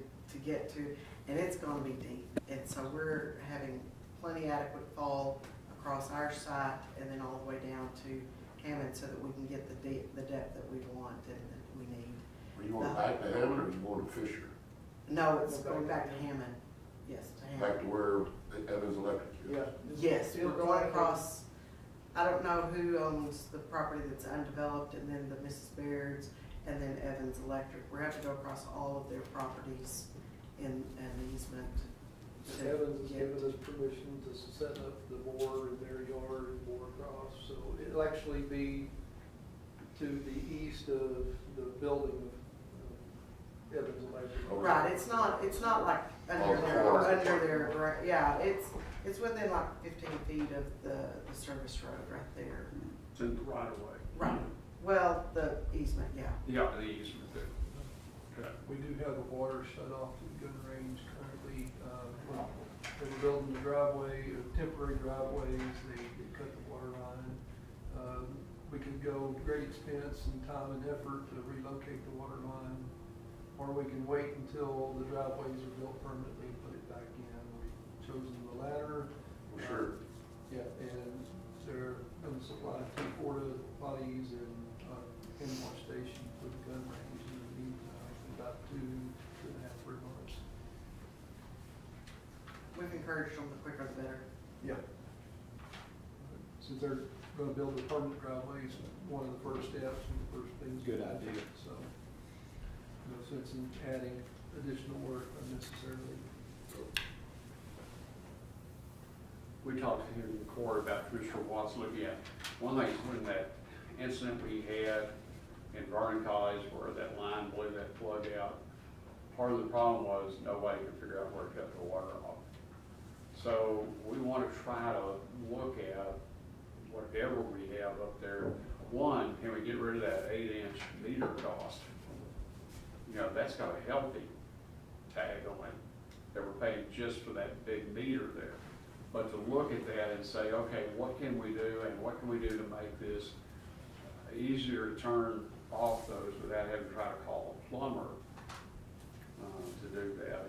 get to, and it's gonna be deep. And so we're having plenty adequate fall across our site and then all the way down to Hammond so that we can get the depth that we want and that we need. Are you going back to Hammond or are you going to Fisher? No, it's going back to Hammond. Yes, to Hammond. Back to where Evans Electric is? Yeah. Yes, we're going across, I don't know who owns the property that's undeveloped, and then the Mrs. Baird's, and then Evans Electric. We're having to go across all of their properties in an easement. Evans has given us permission to set up the bore in their yard and bore across, so it'll actually be to the east of the building of Evans Electric. Right, it's not like under their, yeah, it's within like 15 feet of the service road right there. It's in the right of way. Right, well, the easement, yeah. Yeah, the easement there. Okay. We do have the water shut off to the gun range currently. When they were building the driveway, temporary driveways, they cut the water line. We could go great expense and time and effort to relocate the water line, or we can wait until the driveways are built permanently and put it back in. We've chosen the latter. Sure. Yeah, and they're going to supply 2 porta potties and hand wash station for the gun range in the meantime, about 2.5, 3 months. We've encouraged them, the quicker the better. Yeah. Since they're going to build a permanent driveway, it's one of the first steps and the first things. Good idea. So, no sense in adding additional work unnecessarily. We talked to him in court about Commissioner Watts looking at, one thing is when that incident we had in Vernon College where that line blew that plug out, part of the problem was nobody could figure out where to cut the water off. So we want to try to look at whatever we have up there. One, can we get rid of that 8-inch meter cost? You know, that's got a healthy tag on it that we're paying just for that big meter there. But to look at that and say, okay, what can we do and what can we do to make this easier to turn off those without having to try to call a plumber to do that.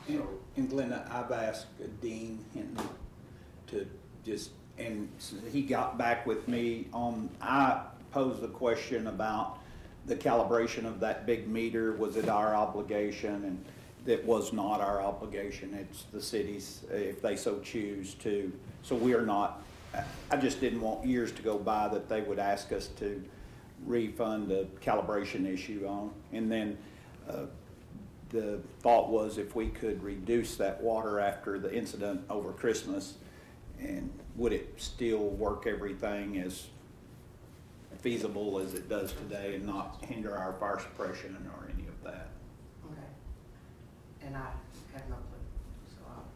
And so, And Glenda, I've asked Dean Hinton to just, and he got back with me on, I posed the question about the calibration of that big meter. Was it our obligation? And that was not our obligation. It's the city's, if they so choose to. So we are not, I just didn't want years to go by that they would ask us to refund a calibration issue on. And then the thought was if we could reduce that water after the incident over Christmas, and would it still work everything as feasible as it does today and not hinder our fire suppression or any of that? Okay. And I have no clue, so I'll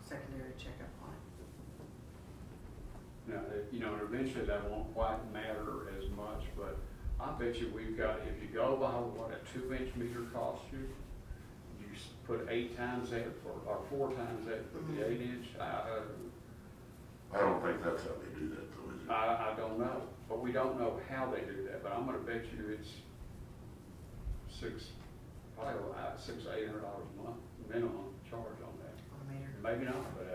secondary checkup on it. you know, and eventually that won't quite matter as much, but I bet you we've got, if you go by what a 2-inch meter costs you, you put 8 times that or 4 times that for the 8-inch. I don't think that's how they do that though, is it? I don't know, but we don't know how they do that, but I'm gonna bet you it's probably $600 to $800 a month minimum charge on that. On a meter. Maybe not, but I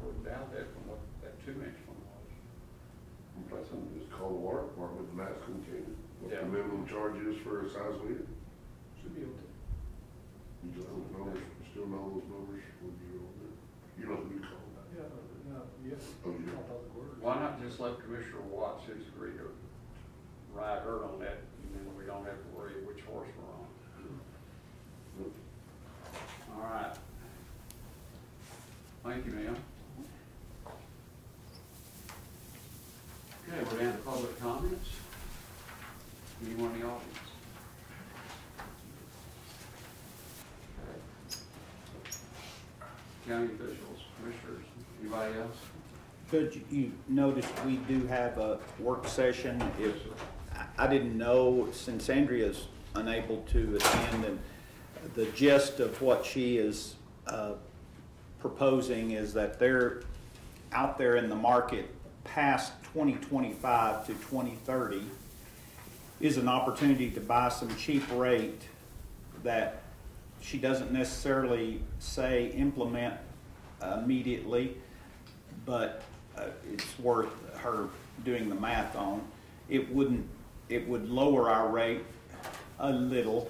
wouldn't doubt that from what that 2-inch one was. Plus, something just call the water department and ask them, what Yeah. the minimum charge is for a size meter? Should be able to. You still know those numbers? You know who you call that? Yeah. Oh, you do? Why not just let Commissioner Watts, who's agreed to ride her on that, and then we don't have to worry which horse we're on. All right. Thank you, ma'am. Okay, we're down to public comments. Anyone in the audience? County officials, commissioners, anybody else? Judge, you noticed we do have a work session. If I didn't know, since Andrea's unable to attend, and the gist of what she is proposing is that they're out there in the market past 2025 to 2030 is an opportunity to buy some cheap rate that she doesn't necessarily say implement immediately, but it's worth her doing the math on. It would lower our rate a little,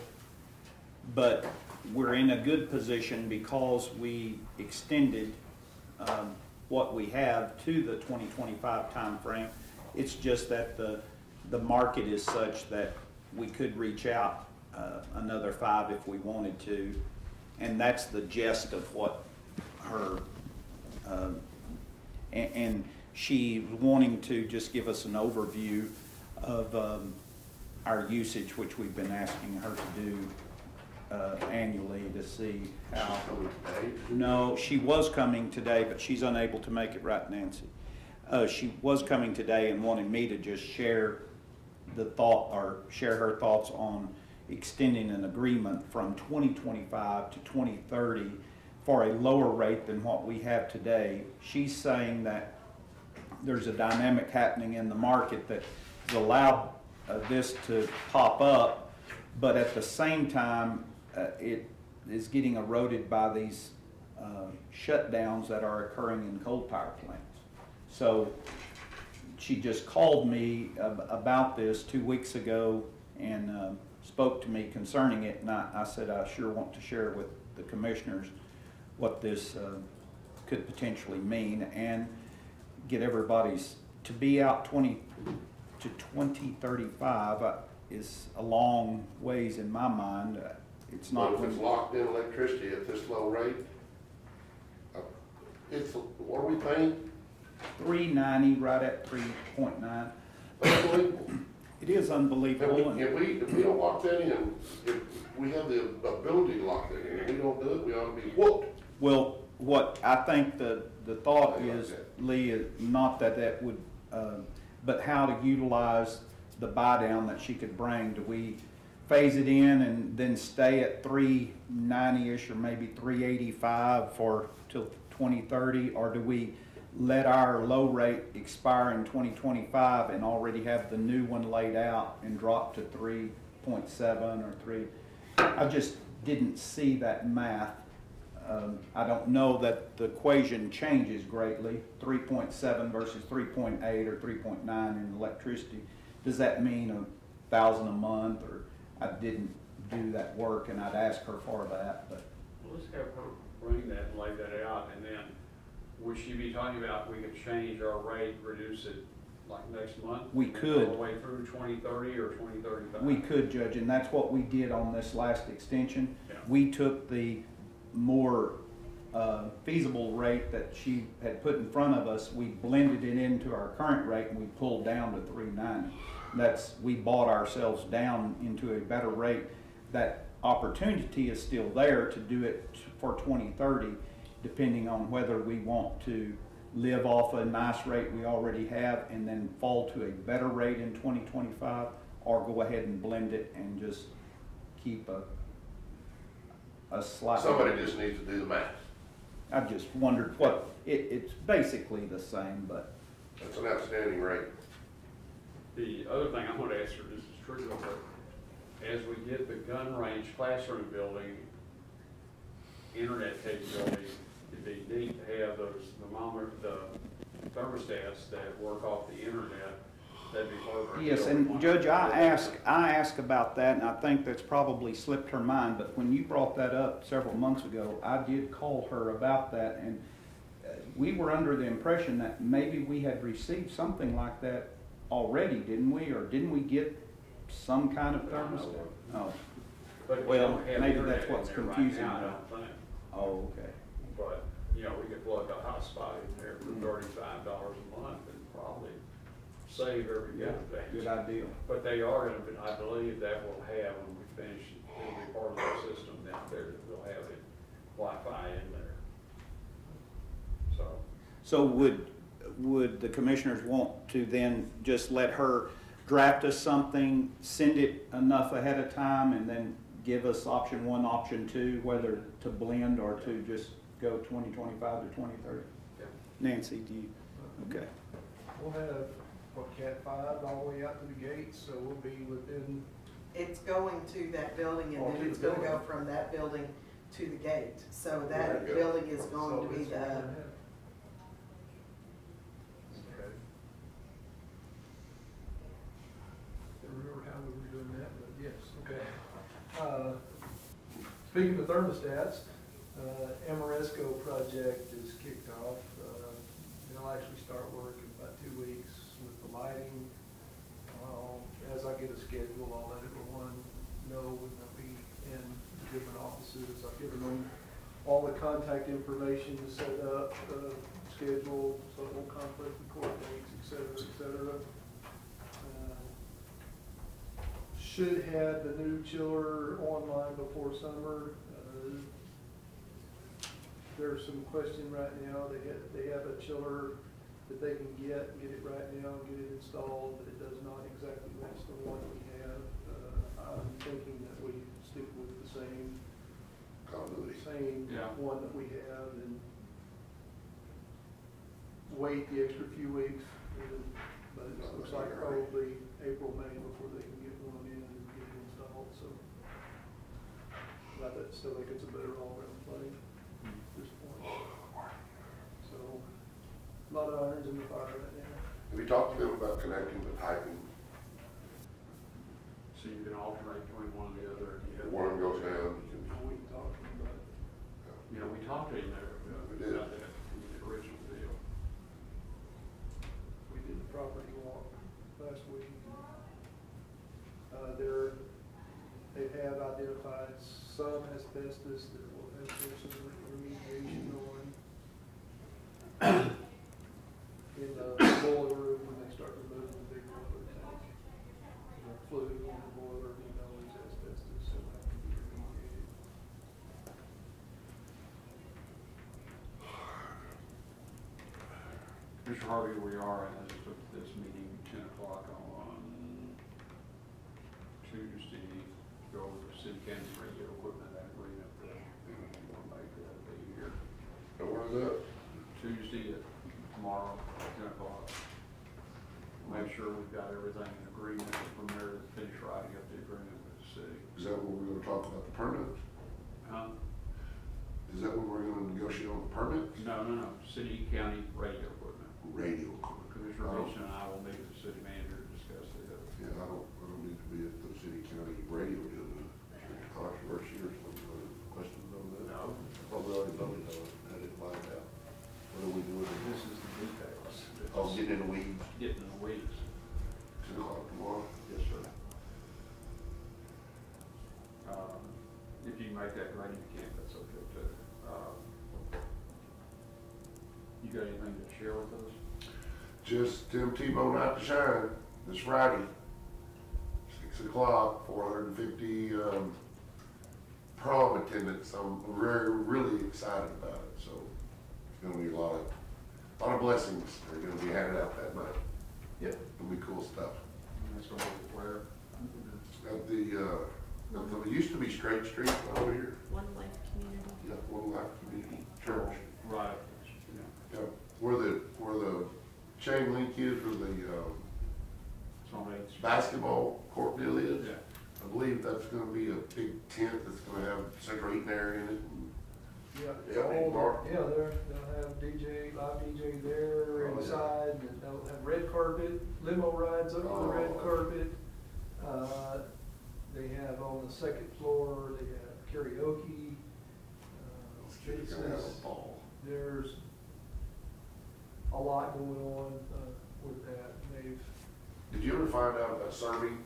but we're in a good position because we extended what we have to the 2025 timeframe. It's just that the market is such that we could reach out another 5 if we wanted to, and that's the gist of what her and she's wanting to just give us an overview of our usage, which we've been asking her to do annually to see how. No, she was coming today, but she's unable to make it, right, Nancy? She was coming today and wanted me to just share the thought, or share her thoughts on extending an agreement from 2025 to 2030 for a lower rate than what we have today. She's saying that there's a dynamic happening in the market that has allowed this to pop up, but at the same time, it is getting eroded by these shutdowns that are occurring in coal power plants. So she just called me about this 2 weeks ago and spoke to me concerning it, and I said I sure want to share with the commissioners what this could potentially mean and get everybody's, to be out 2035 is a long ways in my mind. It's not. But if it's locked in electricity at this low rate, what are we paying? $3.90, right at 3.9. Unbelievable. It is unbelievable. If we don't lock that in, if we have the ability to lock that in, if we don't do it, we ought to be whooped. Well, what I think the thought is, Lee, is not that would, but how to utilize the buy down that she could bring. Do we phase it in and then stay at 390-ish or maybe 385 for till 2030, or do we let our low rate expire in 2025 and already have the new one laid out and drop to 3.7 or 3? I just didn't see that math. I don't know that the equation changes greatly, 3.7 versus 3.8 or 3.9 in electricity. Does that mean 1,000 a month? Or I didn't do that work, and I'd ask her for that. But Well, let's have her bring that and lay that out, and then would she be talking about we could change our rate, reduce it like next month? We could. All the way through 2030 or 2035? we could, Judge, and that's what we did on this last extension. Yeah. We took the more feasible rate that she had put in front of us, we blended it into our current rate, and we pulled down to 390. We bought ourselves down into a better rate. That opportunity is still there to do it for 2030, depending on whether we want to live off a nice rate we already have and then fall to a better rate in 2025, or go ahead and blend it and just keep a slight. Somebody just needs to do the math. I just wondered what, it's basically the same, but. That's an outstanding rate. The other thing I want to ask her, this is true, but as we get the gun range classroom building, internet capability, it'd be neat to have those, the thermostats that work off the internet. That'd be perfect. Yes, and Judge, I asked about that, and I think that's probably slipped her mind, but when you brought that up several months ago, I did call her about that, and we were under the impression that maybe we had received something like that already, didn't we? Or didn't we get some kind of thermostat? Oh. But Well, we don't have maybe internet that's what's in there right confusing now, I me. don't think. Oh, okay. But, you know, we could plug a hotspot in there for $35 a month and probably save every bit of that. Good idea. But they are going to, I believe that will have, when we finish, it'll be part of the system down there, that we'll have it Wi-Fi in there. So would the commissioners want to then just let her draft us something, send it enough ahead of time, and then give us option 1, option 2, whether to blend or to just go 2025 to 2030? Yeah. Nancy, do you? Okay. We'll have, Cat 5 all the way out to the gates, so we'll be within. It's going to that building, and Oh, then to it's the gonna go building. from that building to the gate. So There that you go. building is going So to be it's gonna the, have- Okay. Can't remember how we were doing that, but yes, okay. Speaking of thermostats, Amoresco project is kicked off. They'll actually start work in about 2 weeks with the lighting. As I get a schedule, I'll let everyone know when they'll be in the different offices. I've given them all the contact information to set up, schedule, so it won't conflict with court dates, et cetera, et cetera. Should have the new chiller online before summer. There's some question right now. They have a chiller that they can get it right now, get it installed, but it does not exactly match the one we have. I'm thinking that we stick with the same one that we have and wait the extra few weeks. But it looks like probably April, May before they can get one in and get it installed, so. But I still think it's a better all-around play at this point. So, a lot of irons in the fire right now. Have you talked to them about connecting the piping? So you can alternate between one and the other. One goes down, you can. We can talk to them about it. You know, we talked to him there We did. about that in the original deal. We did the property walk last week. They have identified some asbestos that will have to do some remediation on. In the boiler room when they start removing the big boiler tank. The fluid in the boiler, we know is asbestos, so that can be remediated. Mr. Harvey, we are at this meeting 10 o'clock on Tuesday, to go over the city county radio equipment agreement. If you want to make that be here. And what is that? Tuesday, tomorrow, 10 o'clock. Make sure we've got everything in agreement from there to finish writing up the agreement with the city. Is that when we're gonna talk about the permits? Is that when we're gonna negotiate on the permits? No, city county radio equipment. Radio equipment. Commissioner Mason and I will meet with the city manager to discuss it. Yeah, I don't need to be at the city county radio deal, controversy or something, questions on that? No. Well, we already voted on it, had it lined out. What are we doing? This is the details. Oh, getting in the weeds? Getting in the weeds. 2 o'clock tomorrow? Yes, sir. If you can make that great, you can, that's okay too. You got anything to share with us? Just Tim Tebow Night to Shine this Friday, 6 o'clock, 450 prom attendance. I'm really excited about it. So it's going to be a lot of A lot of blessings are gonna be handed out that night. Yep. It'll be cool stuff. That's what we're, At it used to be Straight Street over here. One Life Community. Yeah, One Life Community Church. right, Yeah, where the chain link is, where the, basketball court deal is. yeah. I believe that's gonna be a big tent that's gonna have central eating area in it. Yeah, Yeah, all, bar. yeah, they'll have live DJ there Oh, yeah. inside, and they'll have red carpet, limo rides over the red Oh. carpet. They have on the second floor, they have karaoke. Kids are gonna have a ball. There's a lot going on, with that. Did you ever find out about Serby?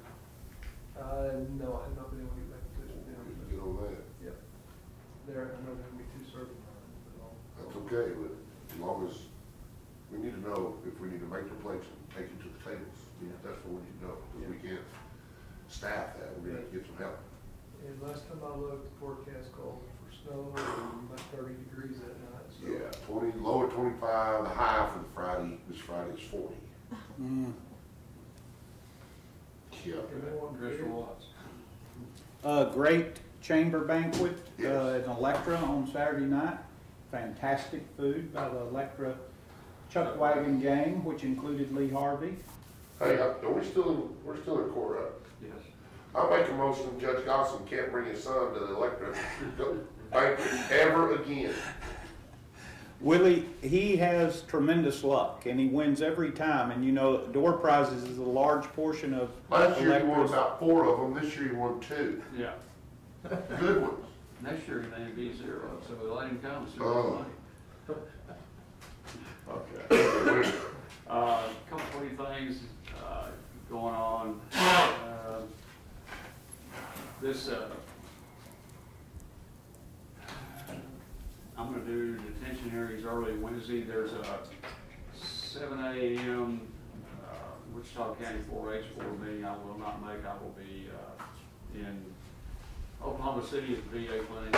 No, I have not been able to get back in touch with them. but- Get on that. Yep. There, I know there'll be 2 serving lines, but I'll. That's okay, but as long as, we need to know if we need to make the plates and take it to the tables. That's what we need to know, because we can't staff that, we need to get some help. And last time I looked, the forecast called for snow, and about 30 degrees that night, so. Yeah, 20, low at 25, the high for the Friday, this Friday is 40. Yeah. Commissioner Watts. Great chamber banquet, Yes. in Electra on Saturday night. Fantastic food by the Electra Chuck Wagon Gang, which included Lee Harvey. Hey, are we still in court, right? Yes. I make a motion Judge Gossam can't bring his son to the electric banquet ever again. Willie, he has tremendous luck, and he wins every time. And you know, door prizes is a large portion of Last year he won Electra's. about 4 of them, this year he won 2. Yeah. Good ones. Next year, he may be 0, so we let him come, see Oh. what Okay. Couple funny things, going on. This, I'm gonna do detention hearings early Wednesday. There's a 7 a.m. Wichita County 4-H board meeting I will not make. I will be, in Oklahoma City at the VA clinic,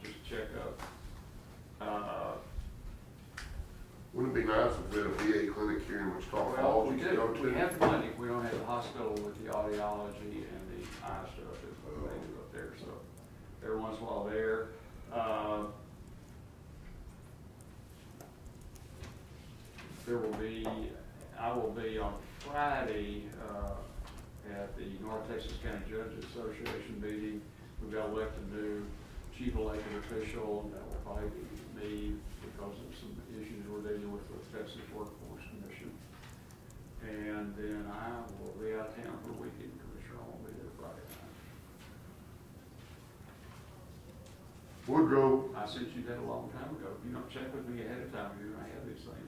just check up. Wouldn't it be nice if we had a VA clinic here in Wichita Well, Falls we you could go do, to? we have the clinic, we don't have the hospital with the audiology and the eye stuff that they do up there, so every once in a while there. I will be on Friday, at the North Texas County Judges Association meeting. We've got elected new chief elected official, and that will probably be me because of some issues we're dealing with Texas Workforce Commission. And then I will be out of town for a weekend, Commissioner. I won't be there Friday night. Woodrow, I sent you that a long time ago. If you don't check with me ahead of time, you're gonna have these things.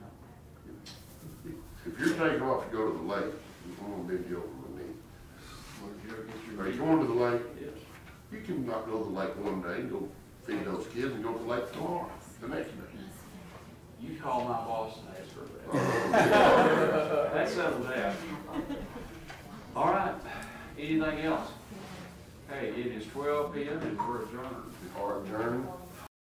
if you're taking off to go to the lake, I'm gonna bid you over with me. Are you going to the lake? Yes. You can not go to the lake one day and go feed those kids and go to the lake tomorrow, the next day. You call my boss and ask for that. That settled that. All right, anything else? Hey, it is 12 p.m. and we're adjourned. We are adjourned.